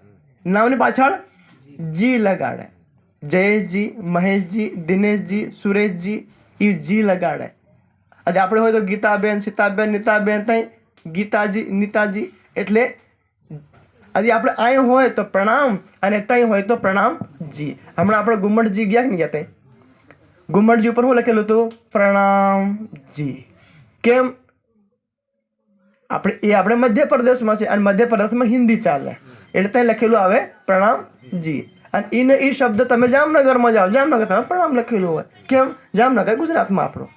નામની પાછળ જી લગાડે. જયેશજી, મહેશજી, દિનેશજી, સુરેશજી, એ જી લગાડે. આજે આપણે હોય તો ગીતાબેન, સીતાબેન, નીતાબેન, તઈ ગીતાજી, નીતાજી. એટલે આજે આપણે અહીં હોય તો પ્રણામ અને તઈ હોય તો પ્રણામ જી. હમણાં આપણે ગુમ્મટજી ગયા કે નહીં ગયા? તઈ ગુમ્મટજી ઉપર શું લખેલું હતું? પ્રણામજી. કેમ? આપણે મધ્યપ્રદેશમાં છે અને મધ્યપ્રદેશમાં હિન્દી ચાલે, એટલે ત્યાં લખેલું આવે પ્રણામજી. અને ઈને એ શબ્દ તમે જામનગરમાં જાઓ, જામનગર તમે પ્રણામ લખેલું હોય. કેમ? જામનગર ગુજરાતમાં આપણું,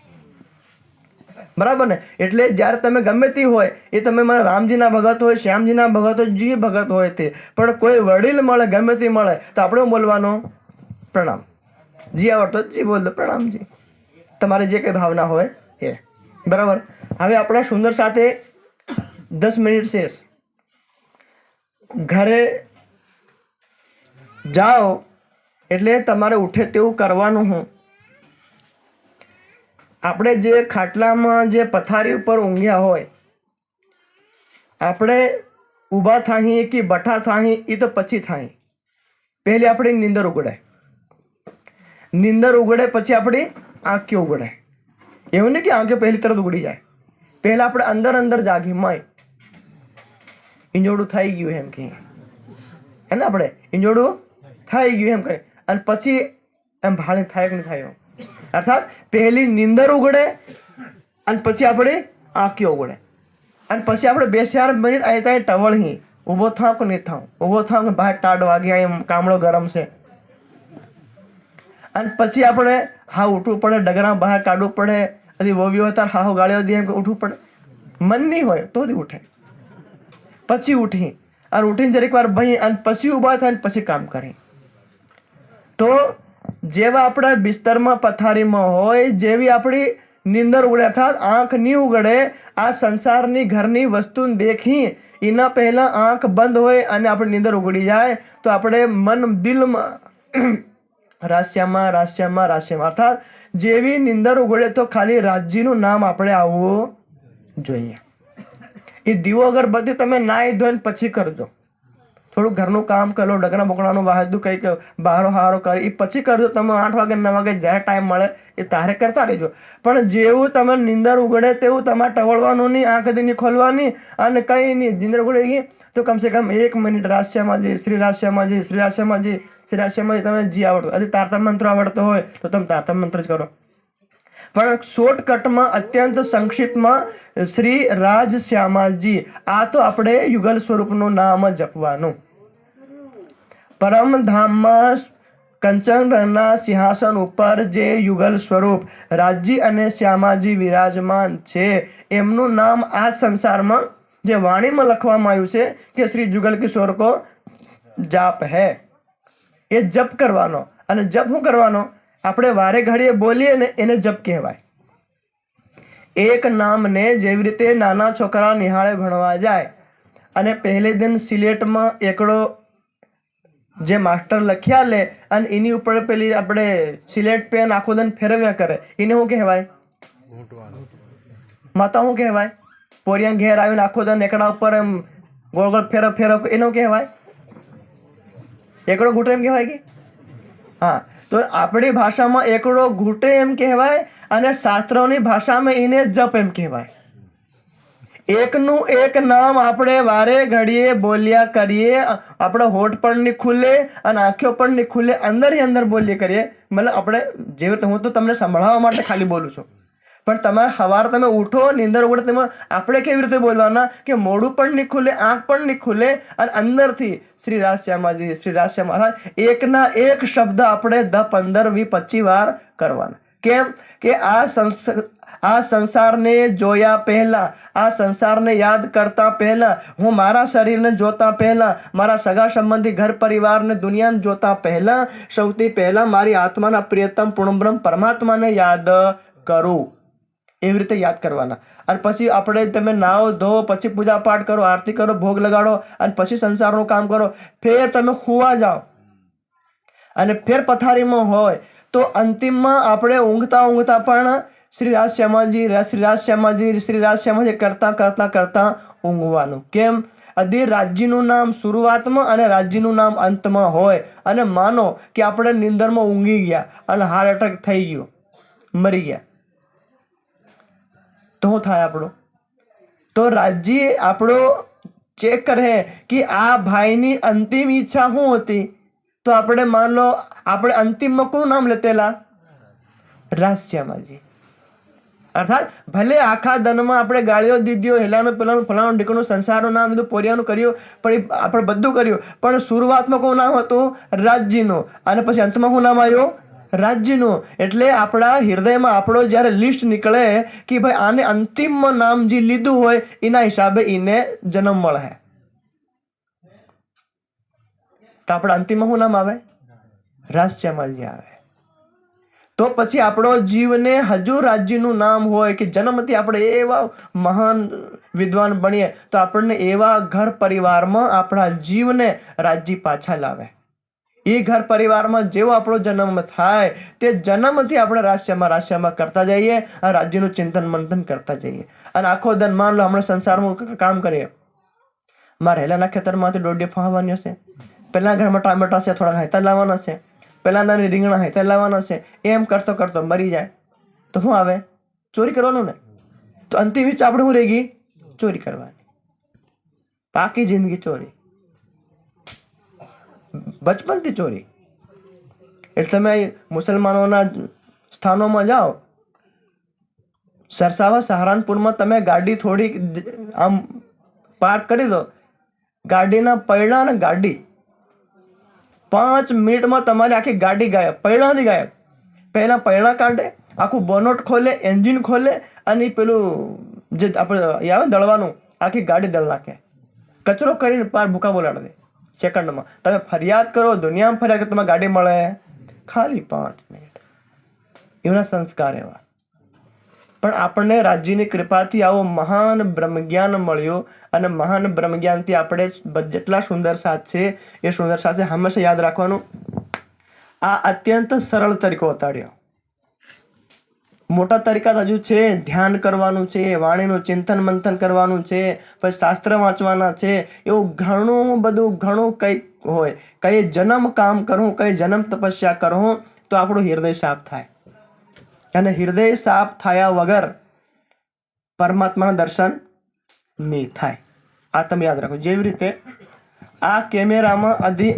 બરાબર ને? એટલે જ્યારે તમે ગમે તે હોય, એ તમે મને રામજીના ભગત હોય, શ્યામજીના ભગત હોય, જે ભગત હોય તે, પણ કોઈ વડીલ મળે, ગમે તે મળે તો આપણે બોલવાનું પ્રણામ. જી આવડતો જી બોલ દો, પ્રણામજી. તમારે જે કંઈ ભાવના હોય એ, બરાબર. હવે આપણા સુંદર સાથે 10 મિનિટ શેષ. ઘરે જાઓ એટલે તમારે ઉઠે તેવું કરવાનું. હું આપણે જે ખાટલામાં જે પથારી ઉપર ઊંઘ્યા હોય, આપણે ઊભા થાહી કે બઠા થાહી એ તો પછી થાય. પહેલી આપણી નીંદર ઉગડે, નીંદર ઉગડે પછી આપણી આંખો ઉગડે. એવું નહીં કે આંખો પહેલી તરત ઉગડી જાય. પહેલા આપણે અંદર અંદર જાગી માય ઈંજોડું થઈ ગયું એમ કે, હે ને? આપણે ઈંજોડું થઈ ગયું એમ કહે, અને પછી એમ ભાળી થાય કે નહીં થાય. અર્થાત પહેલી નીંદર ઉગડે અને પછી આપણે આંખો ઉગડે, અને પછી આપણે 2-4 મિનિટ અહીં ત્યાં ટવળહી ઊભો થાવ કે નહીં થાવ, ઊભો થાવ કે બહાર ટાઢ વાગ્યા, એમ કામળો ગરમ છે, અને પછી આપણે હા ઉઠવું પડે, ડગરા બહાર કાઢવું પડે. હજી વોવીઓ હતા હાહો ગાળ્યો દે એમ ઉઠવું પડે. મન નહીં હોય તો જ ઉઠે, પછી ઉઠી અને ઉઠીને જરીક વાર ભાઈ અને પછી ઊભા થાય પછી કામ કરી. તો જેવા આપણા બિસ્તરમાં પથારીમાં હોય, જેવી આપણી નીંદર ઉગડે, અર્થાત આંખ નહીં ઉગડે, આ સંસારની ઘરની વસ્તુ દેખી એના પહેલા આંખ બંધ હોય અને આપણી નીંદર ઉગડી જાય તો આપણે મન દિલમાં રાશ્યામાં રાશ્યામાં રાશ્યામાં, અર્થાત જેવી નીંદર ઉગડે તો ખાલી રાજ્યનું નામ આપણે આવવું જોઈએ. એ દીવો અગરબત્તી તમે નાહી ધોઈને પછી કરજો. થોડું ઘરનું કામ કરો, ડગરા બોકડાનું વાહદું કંઈક બહારો હારો કરી એ પછી કરજો. તમે 8 વાગે 9 વાગે જ્યારે ટાઈમ મળે એ તારે કરતા રહેજો. પણ જેવું તમે નીંદર ઉગડે તેવું તમારે ટવળવાનું નહીં, આંખ નહીં ખોલવાની, અને કંઈ નહીં. નીંદર ઉગડી ગઈ તો કમસે કમ 1 મિનિટ રાશ્યામાં શ્રી રાશ્યામાં શ્રી રાશ્યામાં શ્રી રાશ્યામાં તમે જી આવડતો, હજી તારતમ મંત્ર આવડતો હોય તો તમે તારતમ મંત્ર જ કરો. પણ શોર્ટકટમાં અત્યંત સંક્ષિપ્તમાં શ્રી રાજ શ્યામાજી, આ તો આપણે યુગલ સ્વરૂપનું નામ જપવાનું. પરમધામમાં કંચનના સિંહાસન ઉપર જે યુગલ સ્વરૂપ રાજજી અને શ્યામાજી વિરાજમાન છે, એમનું નામ આ સંસારમાં જે વાણીમાં લખવામાં આવ્યું છે કે શ્રી જુગલ કિશોર કો જાપ હૈ, એ જપ કરવાનો. અને જપ શું કરવાનો? આપણે વારે ઘડીએ બોલીએ ને એને જપ કહેવાય. એક નામને જેવી રીતે નાના છોકરા નિહાળે ભણવા જાય અને પહેલે દિન સિલેટમાં એકડો જે માસ્ટર લખ્યા લે અને એની ઉપર પેલી આપણે સિલેટ પેન આખો દિન ફેરવ્યા કરે, એને શું કહેવાય? માતા શું કહેવાય? પોરિયા ઘેર આવીને આખો દિન એકડા ઉપર એમ ગોળ ગોળ ફેરવ ફેરવ, એનું કહેવાય એકડો ઘૂંટે એમ કહેવાય કે? હા, તો આપણી ભાષામાં એકડો ઘૂંટે એમ કહેવાય અને શાસ્ત્રોની ભાષામાં એને જપ એમ કહેવાય. એકનું એક નામ આપણે વારે ઘડીએ બોલ્યા કરીએ, આપણો હોઠ પણ નહીં ખુલે અને આંખો પણ નહીં ખુલે, અંદર ही અંદર બોલીએ કરીએ. મતલબ આપણે જેવી રીતે, હું તો તમને સંભળાવવા માટે ખાલી બોલું છું, પણ તમારે સવારે તમે ઉઠો, નીંદર ઉગડે, તેમાં આપણે કેવી રીતે બોલવાના કે મોઢું પણ નહીં ખુલે, આંખ પણ નહીં ખુલે અને અંદરથી શ્રી રાજ શ્યામાજી શ્રી રાજ શ્યામા, એકના એક શબ્દ આપણે 10, 15, 20, 25 વાર કરવાના. કેમ કે આ સંસારને જોયા પહેલા, આ સંસારને યાદ કરતા પહેલા, હું મારા શરીરને જોતા પહેલા, મારા સગા સંબંધી ઘર પરિવારને દુનિયાને જોતા પહેલા, સૌથી પહેલા મારી આત્માના પ્રિયતમ પૂર્ણબ્રહ્મ પરમાત્માને યાદ કરું. એવી રીતે યાદ કરવાના. અને પછી આપણે તમે નાહો ધો, પછી પૂજા પાઠ કરો, આરતી કરો, ભોગ લગાડો અને પછી સંસારનું કામ કરો, ફેર તમે સુવા જાઓ અને ફેર પથારીમાં હોય તો અંતિમમાં આપણે ઊંઘતા ઊંઘતા પણ શ્રી રાજ શ્યામાજી કરતા ઊંઘવાનું. કેમ? અધી રાજ્યનું નામ શરૂઆતમાં અને રાજ્યનું નામ અંતમાં હોય અને માનો કે આપણે નિંદરમાં ઊંઘી ગયા અને હાર્ટ એટેક થઈ ગયો, મરી ગયા, તો શું થાય આપણું? તો રાજ્ય આપણો ચેક કરે કે આ ભાઈની અંતિમ ઈચ્છા શું હતી. તો આપણે માન લો આપણે અંતિમમાં કોનું નામ લેતેલા? રાજ-શ્યામાજી. અર્થાત ભલે આખા દનમાં આપણે ગાળીઓ દીધીઓ, હેલાનું પેલાનું ફલાણું ઢીકણું સંસારનું નામ લીધું, પોરિયાનું કર્યું, પણ આપણે બધું કર્યું, પણ શરૂઆતમાં કોનું નામ હતું? રાજ્યનું. અને પછી અંતમાં શું નામ આવ્યું? રાજ્યનું. એટલે આપણા હૃદયમાં આપણો જ્યારે લિસ્ટ નીકળે કે ભાઈ આને અંતિમ નામ જે લીધું હોય એના હિસાબે એને જન્મ મળે, તો આપણા અંતિમમાં શું નામ આવે? રાજ-શ્યામાજી આવે. તો પછી આપણો જીવને હજુ રાજ્યનું નામ હોય કે જન્મથી આપણે એવા મહાન વિદ્વાન બનીએ તો આપણને એવા ઘર પરિવારમાં આપણા જીવને રાજ્ય પાછા લાવે. એ ઘર પરિવારમાં જેવો આપણો જન્મ થાય તે જન્મથી આપણે રાજ-શ્યામા કરતા જઈએ અને રાજ્યનું ચિંતન મંથન કરતા જઈએ. અને આખો દન માન લો આપણે સંસારમાં કામ કરીએ, મારે હેલાના ખેતરમાંથી દોડીએ ફાવવાની હશે, પેલા ઘરમાં ટામેટા છે થોડા હાઈતા લાવવાના છે, પેલા રીંગણા હાઈતા લાવવાના છે, એમ કરતો કરતો મરી જાય તો શું આવે? ચોરી કરવાનું ને. તો અંતિમ ઈચ્છા આપણે શું રહી ગઈ? ચોરી કરવાની. પાકી જિંદગી ચોરી, બચપનથી ચોરી. એટલે તમે મુસલમાનોના સ્થાનોમાં જાઓ, સરસાવા સહારનપુરમાં તમે ગાડી થોડી આમ પાર્ક કરી દો, ગાડીના પૈડા ને ગાડી 5 મિનિટમાં તમારી આખી ગાડી ગાયબ, પૈડા નથી ગાયબ. પહેલા પૈડા કાઢે, આખું બોનટ ખોલે, એન્જિન ખોલે અને પેલું જે આપણે આવે દળવાનું આખી ગાડી દળ નાખે, કચરો કરીને પાર ભૂકા બોલાડી દે સેકન્ડમાં. તમે ફરિયાદ કરો, દુનિયામાં ફરિયાદ કરો, તમારે ગાડી મળે ખાલી 5 મિનિટ. એના સંસ્કાર એવા. પણ આપણને રાજ્યની કૃપાથી આવો મહાન બ્રહ્મજ્ઞાન મળ્યું અને મહાન બ્રહ્મજ્ઞાનથી આપણે જેટલા સુંદર સાથ છે એ સુંદર સાથે હંમેશા યાદ રાખવાનું. આ અત્યંત સરળ તરીકો બતાડ્યો. મોટા તરીકા હજુ છે, ધ્યાન કરવાનું છે, વાણીનું ચિંતન મંથન કરવાનું છે, પછી શાસ્ત્ર વાંચવાના છે, એવું ઘણું બધું ઘણું કંઈક હોય. કઈ જન્મ કામ કરું, કઈ જન્મ તપસ્યા કરું તો આપણું હૃદય સાફ થાય. અને હૃદય સાફ થયા વગર પરમાત્માના દર્શન નહીં થાય. આ તમે યાદ રાખો. જેવી રીતે આ કેમેરામાં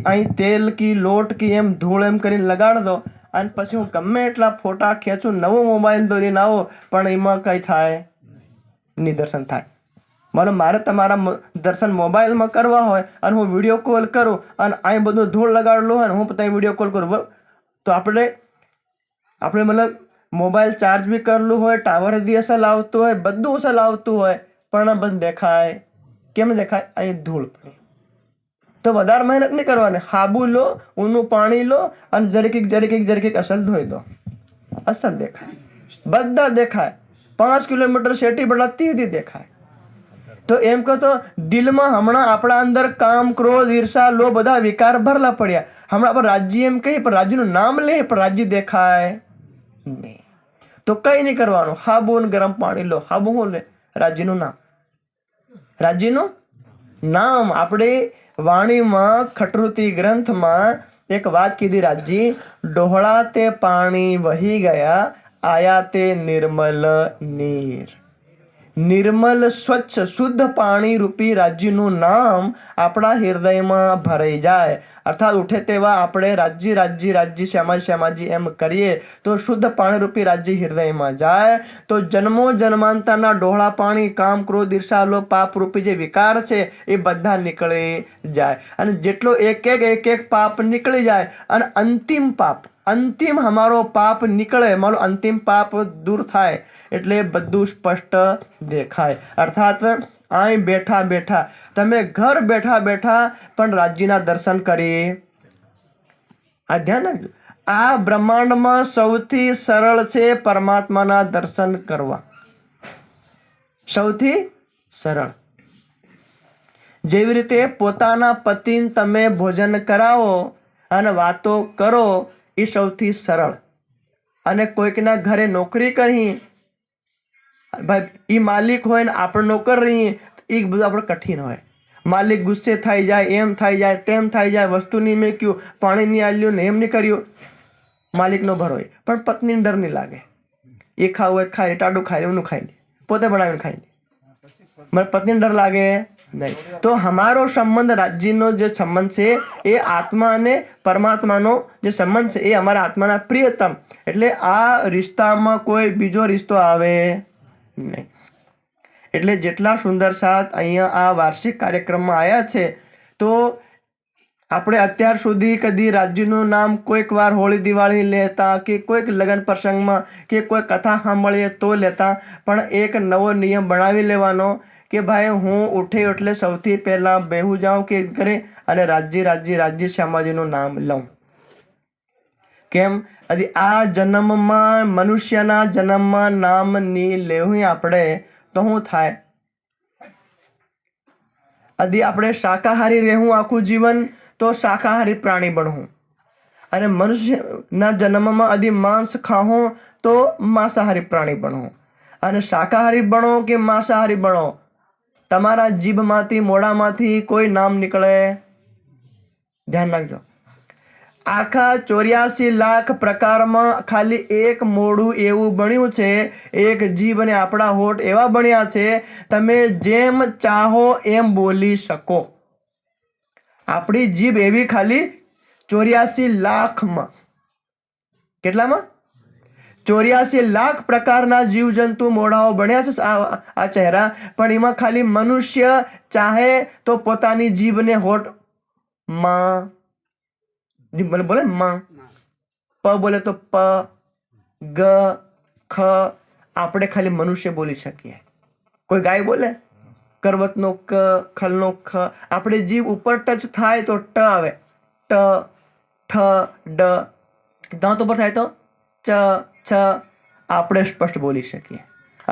અહીં તેલ કી લોટ કી એમ ધૂળ એમ કરીને લગાડ દો અને પછી હું ગમે એટલા ફોટા ખેંચું, નવો મોબાઈલ દોરીને આવો પણ એમાં કઈ થાય નહીં, દર્શન થાય. મારે તમારા દર્શન મોબાઈલમાં કરવા હોય અને હું વિડીયો કોલ કરું અને અહીં બધું ધૂળ લગાડેલું હોય ને હું પોતાની વિડીયો કોલ કરું તો આપણે મતલબ મોબાઈલ ચાર્જ બી કરેલું હોય, ટાવર અસલ આવતું હોય, બધું અસલ આવતું હોય પણ બસ દેખાય. કેમ દેખાય? અહીં ધૂળ પડી. તો વધારે મહેનત નહીં કરવાની, સાબુ લો, ઊનું પાણી લો અને જરીક અસલ ધોઈ દો, અસલ દેખાય, બધા દેખાય. 5 કિલોમીટર શેટી બળાતી હતી દેખાય. તો એમ કહો તો દિલમાં હમણાં આપણા અંદર કામ, ક્રોધ, ઈર્ષા, લોભ બધા વિકાર ભરેલા પડ્યા. હમણાં આપણે રાજ્ય એમ કહીએ પણ રાજ્યનું નામ લે પણ રાજ્ય દેખાય નહીં. તો કઈ નહીં કરવાનું, સાબુ અને ગરમ પાણી લો. સાબુ શું લે? રાજ્યનું નામ. રાજ્યનું નામ. આપણે વાણીમાં ખટૃતિ ગ્રંથમાં એક વાત કીધી રાજજી, ડોહળા તે પાણી વહી ગયા, આયા તે નિર્મલ નીર. નિર્મલ સ્વચ્છ શુદ્ધ પાણી રૂપી રાજ્યનું નામ આપણા હૃદયમાં ભરાઈ જાય. અર્થાત ઉઠે તેવા આપણે રાજ્ય શ્યામાજી એમ કરીએ તો શુદ્ધ પાણી રૂપી રાજ્ય હૃદયમાં જાય તો જન્મો જન્માંતરના ડોહળા પાણી, કામ, ક્રોધ, ઈર્ષા, લોભ, પાપ રૂપી જે વિકાર છે એ બધા નીકળી જાય. અને જેટલો એક પાપ નીકળી જાય અને અંતિમ હમારો પાપ નીકળે, મારો અંતિમ પાપ દૂર થાય એટલે બધું સ્પષ્ટ દેખાય. અર્થાત અહીં બેઠા બેઠા તમે ઘર બેઠા બેઠા પણ રાજ્યના દર્શન કરી. આ ધ્યાન રાખજો. આ બ્રહ્માંડમાં સૌથી સરળ છે પરમાત્માના દર્શન કરવા. સૌથી સરળ. જેવી રીતે પોતાના પતિને તમે ભોજન કરાવો અને વાતો કરો એ સૌથી સરળ. અને કોઈકના ઘરે નોકરી કરી, ભાઈ એ માલિક હોય ને આપણે નોકર રહીએ, એ બધું આપણે કઠિન હોય. માલિક ગુસ્સે થઈ જાય, એમ થઈ જાય, તેમ થઈ જાય, વસ્તુ નહીં મેક્યું, પાણી નહીં આલ્યું ને એમ નહીં કર્યું, માલિકનો ભર હોય. પણ પત્નીને ડર નહીં લાગે. એ ખાવું હોય ખાય, ટાડું ખાય, એમનું ખાઈ લે, પોતે બનાવીને ખાઈ લે. મને પત્નીને ડર લાગે નહીં. તો અમારો સંબંધ રાજ્યનો જે સંબંધ છે એ આત્મા અને પરમાત્માનો જે સંબંધ છે એ અમારા આત્માના પ્રિયતમ. એટલે આ રિશ્તામાં કોઈ બીજો રિશ્તો આવે નહીં. એટલે જેટલા સુંદર સાથ અહીંયા આ વાર્ષિક કાર્યક્રમમાં આવ્યા છે, તો આપણે અત્યાર સુધી કદી રાજ્યનું નામ કોઈક વાર હોળી દિવાળી લેતા કે કોઈક લગ્ન પ્રસંગમાં કે કોઈ કથા સાંભળીએ તો લેતા, પણ એક નવો નિયમ બનાવી લેવાનો કે ભાઈ હું ઉઠે એટલે સૌથી પહેલા બેહું જાઉં કે કરે અને રાજ્ય શ્યામાજીનું નામ લઉં. કેમ? આ જન્મમાં મનુષ્યના જન્મમાં નામ ની લેવું આપણે તો શું થાય? આપણે શાકાહારી રહેવું આખું જીવન તો શાકાહારી પ્રાણી બનવું, અને મનુષ્યના જન્મમાં માંસ ખાવું તો માંસાહારી પ્રાણી બનવું. અને શાકાહારી બનો કે માંસાહારી બનો, તમારા જીભમાંથી મોઢામાંથી કોઈ નામ નીકળે, ધ્યાન રાખજો. આખા 84 લાખ પ્રકારમાં ખાલી એક મોઢું એવું બન્યું છે, એક જીભ અને આપણા હોઠ એવા બન્યા છે તમે જેમ ચાહો એમ બોલી શકો. આપણી જીભ એવી ખાલી 84 લાખમાં, કેટલામાં? 84 લાખ પ્રકારના જીવજંતુ મોઢાઓ બન્યા છે આ ચહેરા, પણ એમાં ખાલી મનુષ્ય ચાહે તો પોતાની જીભને હોઠ માં બોલે, માં, પ બોલે તો પ, ગ, ખ, આપણે ખાલી મનુષ્ય બોલી શકીએ. કોઈ ગાય બોલે, કરવતનો ક, ખલનો ખ. આપણે જીભ ઉપર ટચ થાય તો ટ આવે, ટ, ઠ, ડ. દાંત ઉપર થાય તો ચ, છ, આપણે સ્પષ્ટ બોલી શકીએ.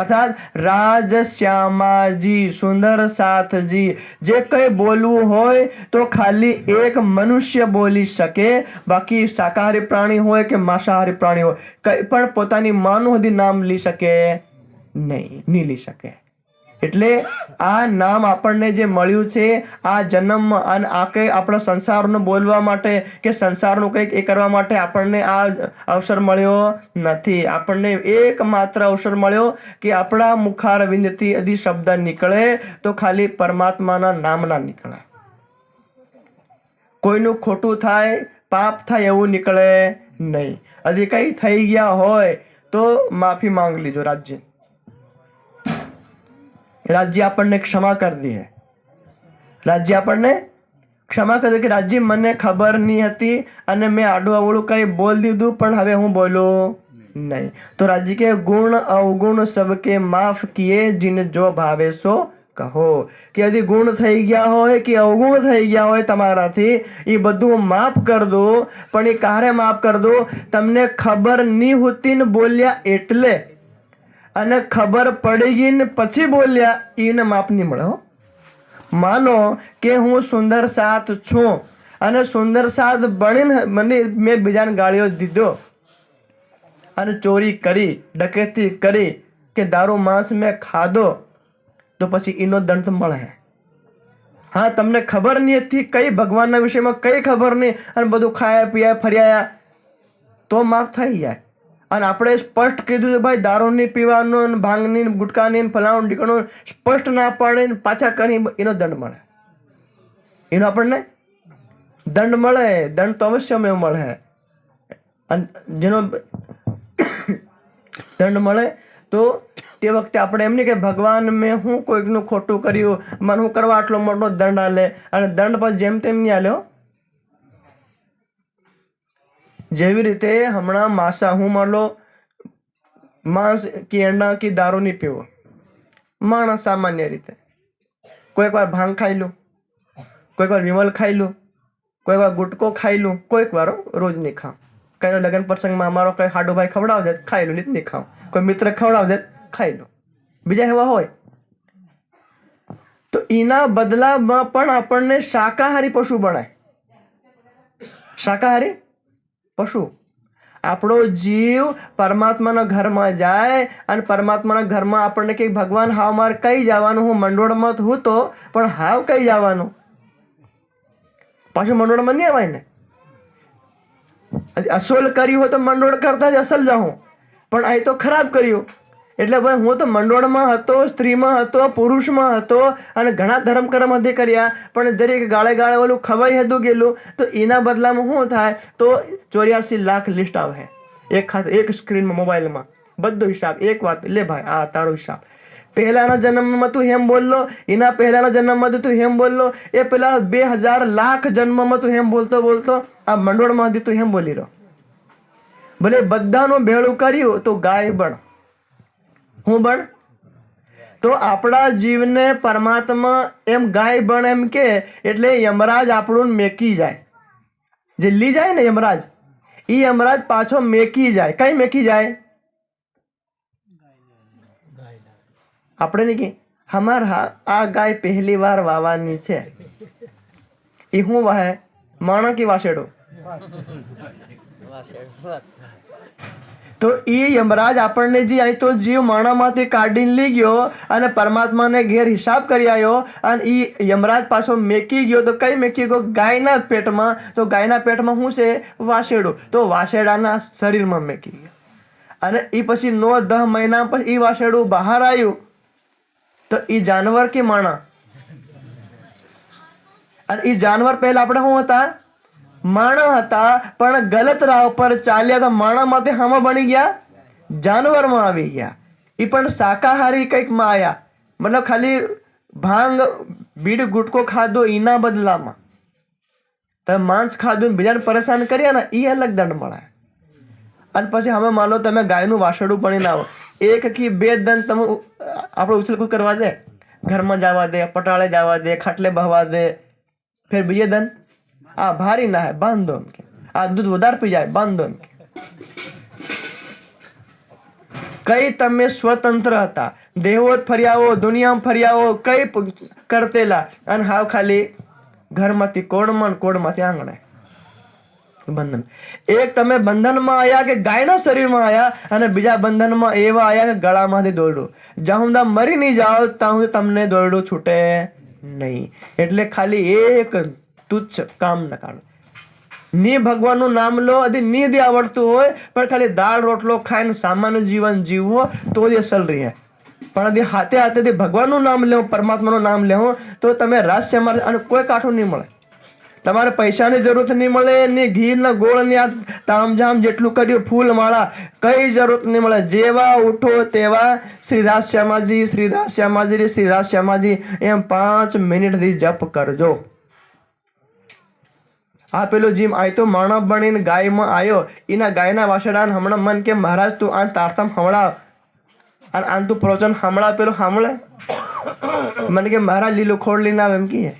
અર્થાત રાજ શ્યામાજી, સુંદર સાથજી, જે કંઈ બોલવું હોય તો ખાલી એક મનુષ્ય બોલી શકે. બાકી શાકાહારી પ્રાણી હોય કે માંસાહારી પ્રાણી હોય, કંઈ પણ પોતાની માનું સુધી નામ લઈ શકે નહીં લઈ શકે. એટલે આ નામ આપણને જે મળ્યું છે આ જન્મ, અને આ કંઈ આપણા સંસારનું બોલવા માટે કે સંસારનું કંઈક એ કરવા માટે આપણને આ અવસર મળ્યો નથી. આપણને એકમાત્ર અવસર મળ્યો કે આપણા મુખારવિંદથી यदि શબ્દ નીકળે તો ખાલી પરમાત્માના નામના નીકળે. કોઈનું ખોટું થાય, પાપ થાય એવું નીકળે નહીં. यदि કંઈ થઈ ગયા હોય તો માફી માંગ લીજો. રાજ્ય આપણને ક્ષમા કરી દે. રાજ્ય આપણને ક્ષમા કરી દે કે રાજ્ય મને ખબર નહીં હતી અને મેં આડું અવળું કંઈ બોલ દીધું, પણ હવે હું બોલું નહીં. તો રાજ્ય કે ગુણ અવગુણ સબકે માફ કિए जिन जो भावे सो કહો. કે यदि ગુણ થઈ ગયા હોય કે અવગુણ થઈ ગયા હોય તમારાથી, એ બધું માફ કરી દો. પણ એ કારે માફ કરી દો? તમને ખબર નહીં હોતી ને બોલ્યા એટલે, અને ખબર પડી ગઈ ને પછી બોલ્યા, એને માફ નહીં મળે. માનો કે હું સુંદર સાથ છું અને સુંદર સાથ બનીને મેં બીજાને ગાળીઓ દીધો અને ચોરી કરી, ડકેતી કરી કે દારૂ માંસ મેં ખાધો, તો પછી એનો દંડ મળે. હા, તમને ખબર નહીં હતી, કઈ ભગવાનના વિષયમાં કઈ ખબર નહીં, અને બધું ખાયા પીયા ફર્યા તો માફ થઈ જાય. અને આપણે સ્પષ્ટ કીધું કે ભાઈ દારૂ નહીં પીવાનું, ભાંગની, ગુટકાની, ફલાણું ઢીકણું સ્પષ્ટ ના પાડે, પાછા કરી, એનો દંડ મળે. એનો આપણને દંડ મળે. દંડ તો અવશ્ય મળે. અને જેનો દંડ મળે તો તે વખતે આપણે એમ નહીં કે ભગવાન મેં હું કોઈકનું ખોટું કર્યું, મને હું કરવા આટલો મોટો દંડ આલે, અને દંડ પછી જેમ તેમ નહીં આલ્યો. જેવી રીતે હમણાં હું માન લો માંસ કે અંડા કે દારૂ નહીં પીવો, માણસ સામાન્ય રીતે કોઈક વાર ભાંગ ખાઈ લો, કોઈક વાર વિમલ ખાઈ લો, કોઈક વાર ગુટકો ખાઈ લો, કોઈક વાર રોજ નહીં ખાવ. કઈ લગ્ન પ્રસંગમાં અમારો કઈ હાડો ભાઈ ખવડાવ દે ખાઈ લો, નહીં ખાવ. કોઈ મિત્ર ખવડાવ દે ખાઈ લો. બીજા એવા હોય તો એના બદલામાં પણ આપણને શાકાહારી પશુ બનાય. શાકાહારી પશુ. આપણો જીવ પરમાત્માના ઘરમાં જાય અને પરમાત્માના ઘરમાં આપણને કે ભગવાન હાવ મારે કઈ જવાનું, હું મંડોળમાં હું તો પણ હાવ કઈ જવાનું, પાછું મંડોળમાં નહીં આવાય ને. અસોલ કર્યું હોય તો મંડોળ કરતા જ અસલ જાઉં, પણ અહીં તો ખરાબ કર્યું એટલે ભાઈ હું તો મંડોળમાં હતો, સ્ત્રીમાં હતો, પુરુષમાં હતો અને ઘણા ધર્મ કર્મ હદે કર્યા, પણ દરેક ગાળે ગાળે ઓલું ખવાઈ હતું ગયેલું. તો એના બદલામાં શું થાય તો 84 લાખ લિસ્ટ આવે એક સ્ક્રીનમાં, મોબાઈલમાં બધો હિસાબ. એક વાત લે ભાઈ, આ તારો હિસાબ. પહેલાના જન્મમાં તું હેમ બોલલો, એના પહેલાના જન્મમાં તું હેમ બોલલો, એ પેલા 2000 લાખ જન્મમાં તું હેમ બોલતો બોલતો આ મંડોળમાં હતી તું હેમ બોલી રહ્યો. ભલે બધાનું ભેળું કર્યું તો ગાય બણ. હું બણ? તો આપણા જીવને પરમાત્મા એમ ગાય બણ એમ કે એટલે યમરાજ આપણું મેકી જાય. જે લી જાય ને યમરાજ, એ યમરાજ પાછો મેકી જાય. કઈ મેકી જાય? આપણે નહીં કે હમાર આ ગાય પહેલી વાર વાવાની છે, એ હું વાહે માણા કે વાસેડો? તો એ યમરાજ આપણને જે અહીં તો જીવ માણામાંથી કાઢીને લઈ ગયો અને પરમાત્માને ઘેર હિસાબ કરી આવ્યો અને એ યમરાજ પાછો મેકી ગયો. તો કઈ મેકી ગયો? ગાયના પેટમાં. તો ગાયના પેટમાં શું છે? વાસેડો. તો વાસેડાના શરીરમાં મેકી ગયો અને એ પછી 9-10 મહિના પછી એ વાસેડું બહાર આવ્યું. તો એ જાનવર કે માણા? અને એ જાનવર પહેલા આપણે શું હતા? માણા હતા, પણ ગલત રાહ પર ચાલ્યા તો માણામાંથી હામાં બની ગયા, જાનવરમાં આવી ગયા. એ પણ શાકાહારી કંઈક માં આવ્યા, મતલબ ખાલી ભાંગ બીડ ગુટકો ખાધો એના બદલામાં તમે માંસ ખાધું બીજાને પરેશાન કર્યા ને, એ અલગ દંડ મળે. અને પછી હવે માનો તમે ગાયનું વાસણું બનીને આવો, 1 કે 2 દંડ તમે આપણે ઉછલકું કરવા દે, ઘરમાં જવા દે, પટાળે જવા દે, ખાટલે બહવા દે, ફેર બીજે દંડ આ ભારી ના હે બાંધો એમ કે, આ દૂધ વધારે પી જાય બાંધો એમ કે. કઈ તમે સ્વતંત્ર હતા, દેહોત ફર્યાવો, દુનિયામાં ફર્યાવો, કઈ કરતેલા અને હાવ ખાલી ઘરમાંથી કોડમાં કોડમાંથી આંગણે બંધન. એક તમે બંધનમાં આયા કે ગાયના શરીરમાં આયા અને બીજા બંધનમાં એવા આયા કે ગળામાંથી દોરડું. જ્યાં સુધી મરી નહીં જાઓ ત્યાં સુધી તમને દોરડું છૂટે નહીં. એટલે ખાલી એક તુચ્છ કામ ન કાઢો. ની ભગવાનનું નામ લો, ની દે આવડતું હોય પણ ખાલી દાળ રોટલો ખાઈને સામાન્ય જીવન જીવો તો જ અસલ રહે. પણ હાથે હાથે ભગવાનનું નામ લેવું, પરમાત્માનું નામ લેવું તો તમે રહસ્યમાં અને કોઈ કાઠું નહીં મળે. તમારે પૈસાની જરૂરત નહીં મળે, ની ઘી ને ગોળ ની આ તામઝામ જેટલું કર્યું ફૂલ માળા કઈ જરૂરત નહીં મળે. જેવા ઉઠો તેવા શ્રી રાશ્યામાજી, શ્રી રાશ્યામાજી, શ્રી રાશ્યામાજી એમ 5 મિનિટથી જપ કરજો. આ પેલો જીમ આય તો માણસ બનીને ગાયમાં આવ્યો, એના ગાયના વાસડાને હમણાં મન કે મહારાજ તું આ તારથમ હમણાં અને આન તું પ્રવચન હમણાં પેલો સાંભળે મને કે મહારાજ લીલું ખોડ લઈને આવે એમ કહીએ.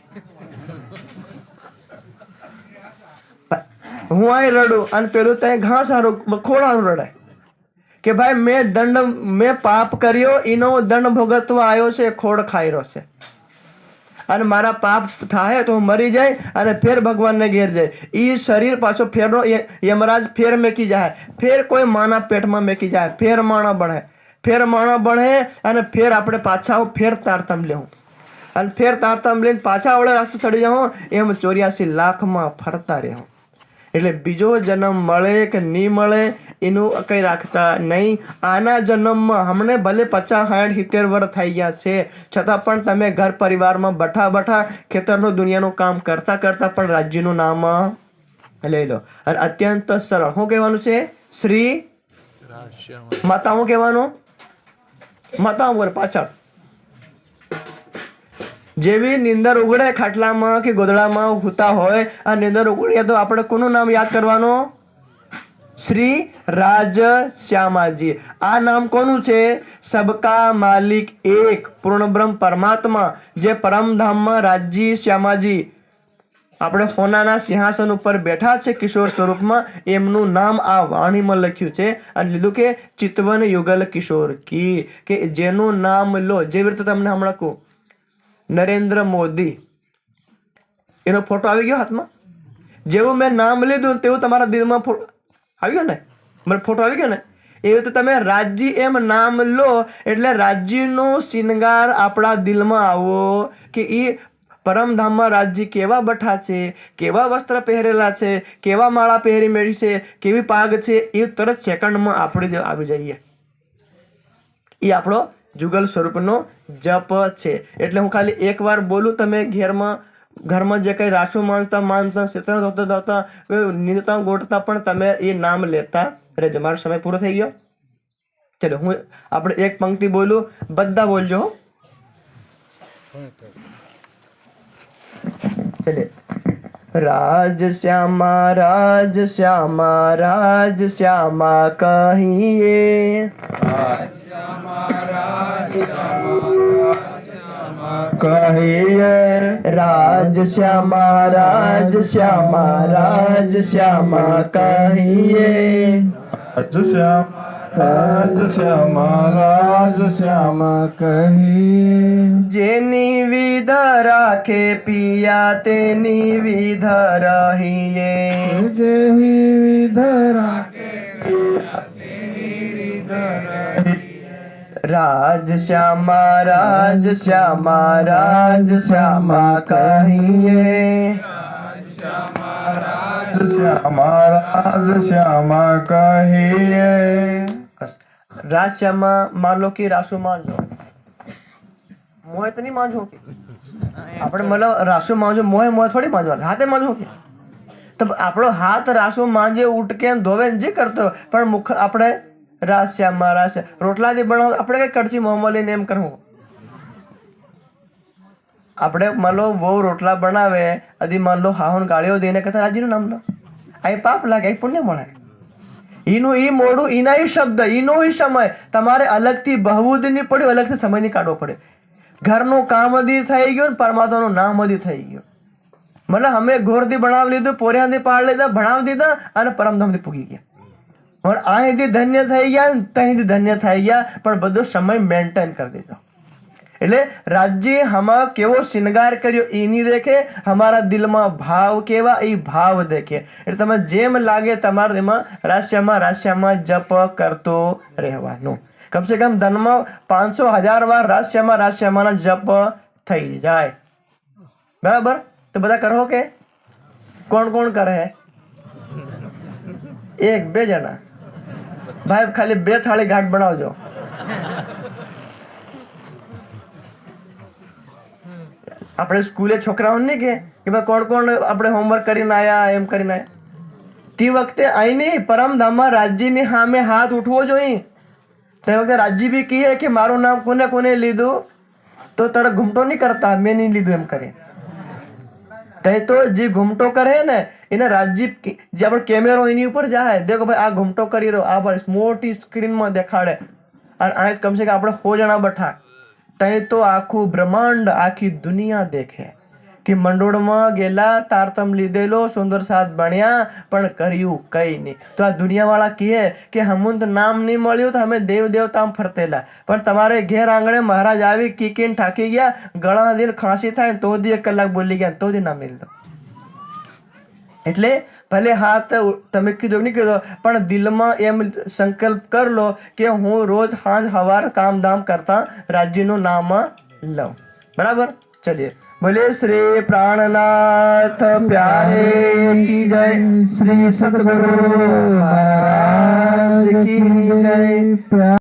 હું આ રડું અને પેલું ત્યાં ઘાસ સારું ખોડ સારું રડે કે ભાઈ મેં પાપ કર્યો, એનો દંડ ભોગવવા આવ્યો છે, ખોડ ખાઈ રહ્યો છે અને મારા પાપ થાય તો મરી જાય અને ફેર ભગવાનને ઘેર જાય. એ શરીર પાછો ફેરનો યમરાજ ફેર મેકી જાય, ફેર કોઈ માના પેટમાં મેકી જાય, ફેર માણા બને, ફેર માણા બને અને ફેર આપણે પાછા ફેર તારતમ લેવું અને ફેર તારતમ લઈને પાછા આવડે રાસ્તે ચડી જાઉં એમ 84 લાખમાં ફરતા રહેવું. એટલે બીજો જન્મ મળે કે નહીં મળે એનું કંઈ રાખતા નહીં. આના જન્મમાં હમણે ભલે 50, 60, 70 વર્ષ થઈ ગયા છે છતાં પણ તમે ઘર પરિવારમાં બઠા ખેતરનું દુનિયાનું કામ કરતા પણ રાજ્યનું નામ લઈ લો. અને અત્યંત સરળ શું કહેવાનું છે? શ્રી માતા. શું કહેવાનું? માતા ઉપર પાછળ જેવી નિંદર ઉગડે ખાટલામાં કે ગોદડામાં હુતા હોય, આ નિંદર ઉગડે તો આપણે કોનું નામ યાદ કરવાનું? શ્રી રાજશ્યામાજી. આ નામ કોનું છે? સબકા માલિક એક પૂર્ણ બ્રહ્મ પરમાત્મા જે પરમધામમાં રાજજી શ્યામાજી આપણે સોનાના સિંહાસન ઉપર બેઠા છે કિશોર સ્વરૂપમાં, એમનું નામ આ વાણીમાં લખ્યું છે અને લીધું કે ચિતવન યુગલ કિશોર કી, કે જેનું નામ લો. જેવી રીતે તમને હમણાં કહું નરેન્દ્ર મોદી, એનો ફોટો આવી ગયો હાથમાં? જેવું મેં નામ લીધું તેવું તમારા દિલમાં આવી ગયો ને, મને ફોટો આવી ગયો ને. એવું તો તમે રાજજી એમ નામ લો એટલે રાજ્યનો શિંગાર આપણા દિલમાં આવો કે એ પરમધામમાં રાજજી કેવા બઠા છે, કેવા વસ્ત્ર પહેરેલા છે, કેવા માળા પહેરી મેળી છે, કેવી પાગ છે, એ તરત સેકન્ડમાં આપણે આવી જઈએ. એ આપણો જુગલ સ્વરૂપનો જપ છે. એટલે હું ખાલી એકવાર બોલું, તમે ઘરમાં જે કઈ રાસુ માનતા શેતન ધોતા નીંદતા ગોઠતા પણ તમે એ નામ લેતા રહેજો. મારો સમય પૂરો થઈ ગયો. ચલો હું આપણે એક પંક્તિ બોલું, બધા બોલજો. ચલે. રાજ શ્યામા રાજ શ્યામા રાજ શ્યામા કહીએ, કહીએ રાજ શ્યામા રાજ શ્યામા રાજ શ્યામા કહીએ, રાજ શ્યામા રાજ શ્યામા કહીએ. જેની વિધ રાખે પિયા તેની વિધ રહીએ, જેની વિધ રાખે પિયા તેની વિધ રહીએ. રાજ શ્યામા રાજ શ્યામા રાજ શ્યામા કહીએ, રાજ શ્યામા રાજ શ્યામા કહીએ. રાજ શ્યામા मान लो कि रासु मान लो, मोह तो नहीं मांझो कि આપણે મતલબ રાસુ માંજો, મોહ થોડી માંજવા, હાથે માંજો કે તો આપણો હાથ રાસુ માંજે ઉટકે ધોવે જે કરતો, પણ મુખ આપણે રાસ શ્યામા રાસ રોટલાથી બનાવો આપણે કઈ કડછી મોંમાં લઈને એમ કરવું. આપણે માન લો બહુ રોટલા બનાવે અધી માન લો હાહુન ગાળીઓ દઈને કહેતા રાજીનું નામ લો, આ પાપ લાગે, આ પુણ્ય મળે. ઈનું ઈ મોડું, ઈના ઈ શબ્દ, ઈનો ઈ સમય તમારે અલગથી બહુદી નહીં પડ્યું, અલગથી સમય નહીં કાઢવો પડે. ઘરનું કામ અધી થઈ ગયું ને પરમાત્માનું નામ અધી થઈ ગયું. મતલબ અમે ઘોરથી ભણાવી લીધું, પોરિયાથી પાડ લીધા, ભણાવી દીધા અને પરમધામથી પૂગી ગયા. અહીંથી ધન્ય થઈ ગયા ને ત્યાંથી ધન્ય થઈ ગયા, પણ બધો સમય મેન્ટેન કરી દીધો. એટલે રાજ્ય હમા કેવો શિંગાર કર્યો એની દેખે, હમારા દિલમાં ભાવ કેવા એ ભાવ દેખે. એટલે તમે જેમ લાગે તમારે એમાં રાશ્યામાં જપ કરતો રહેવાનું. કમસે કમ ધનમાં 500,000 વાર રાશ્યામાં જપ થઈ જાય. બરાબર? તો બધા કરો કે કોણ કોણ કરે? 1-2 જણા ભાઈ, ખાલી 2 થાળી ઘાટ બનાવજો. આપણે સ્કૂલે છોકરાઓને નહીં કે ભાઈ કોણ કોણ આપણે હોમવર્ક કરીને આયા, એમ કરીને આયા. તે વખતે અહીંની પરમધામમાં રાજ્યની સામે હાથ ઉઠવો જોઈએ. તે વખતે રાજ્ય બી કહે કે મારું નામ કોને કોને લીધું, તો તારે ઘૂમટો નહીં કરતા, મેં નહીં લીધું એમ કરે. તો જે ઘૂમટો કરે ને એને રાજ્ય, જે આપણે કેમેરો એની ઉપર જાય, દેખો ભાઈ આ ઘૂમટો કરી રહ્યો, આ ભાઈ મોટી સ્ક્રીનમાં દેખાડે, અને આ કમસે કમ આપણે 100 જણા બેઠા, તઈ તો આખું બ્રહ્માંડ, આખી દુનિયા દેખે કે મંડોળમાં ગયેલા, તારતમ લીધેલો, સુંદર સાથ બન્યા, પણ કર્યું કઈ નહીં. તો આ દુનિયાવાળા કહે કે હમું તો નામ નહીં મળ્યું તો અમે દેવ દેવતામાં ફરતેલા, પણ તમારે ઘેર આંગણે મહારાજ આવી કીકીને ઠાકી ગયા, ગળા દિન ખાંસી થાય તો દી 1 કલાક બોલી ગયા તો દી ના મિલતો. એટલે ભલે હાથ તમે કીધો નહીં કીધો, પણ દિલમાં એમ સંકલ્પ કર લો કે હું રોજ સાંજ સવાર કામ ધામ કરતા રાજ્યનું નામ લઉં. બરાબર? ચલિए. बोले श्री प्राणनाथ प्यारे की जय, श्री सद्गुरु महाराज की जय.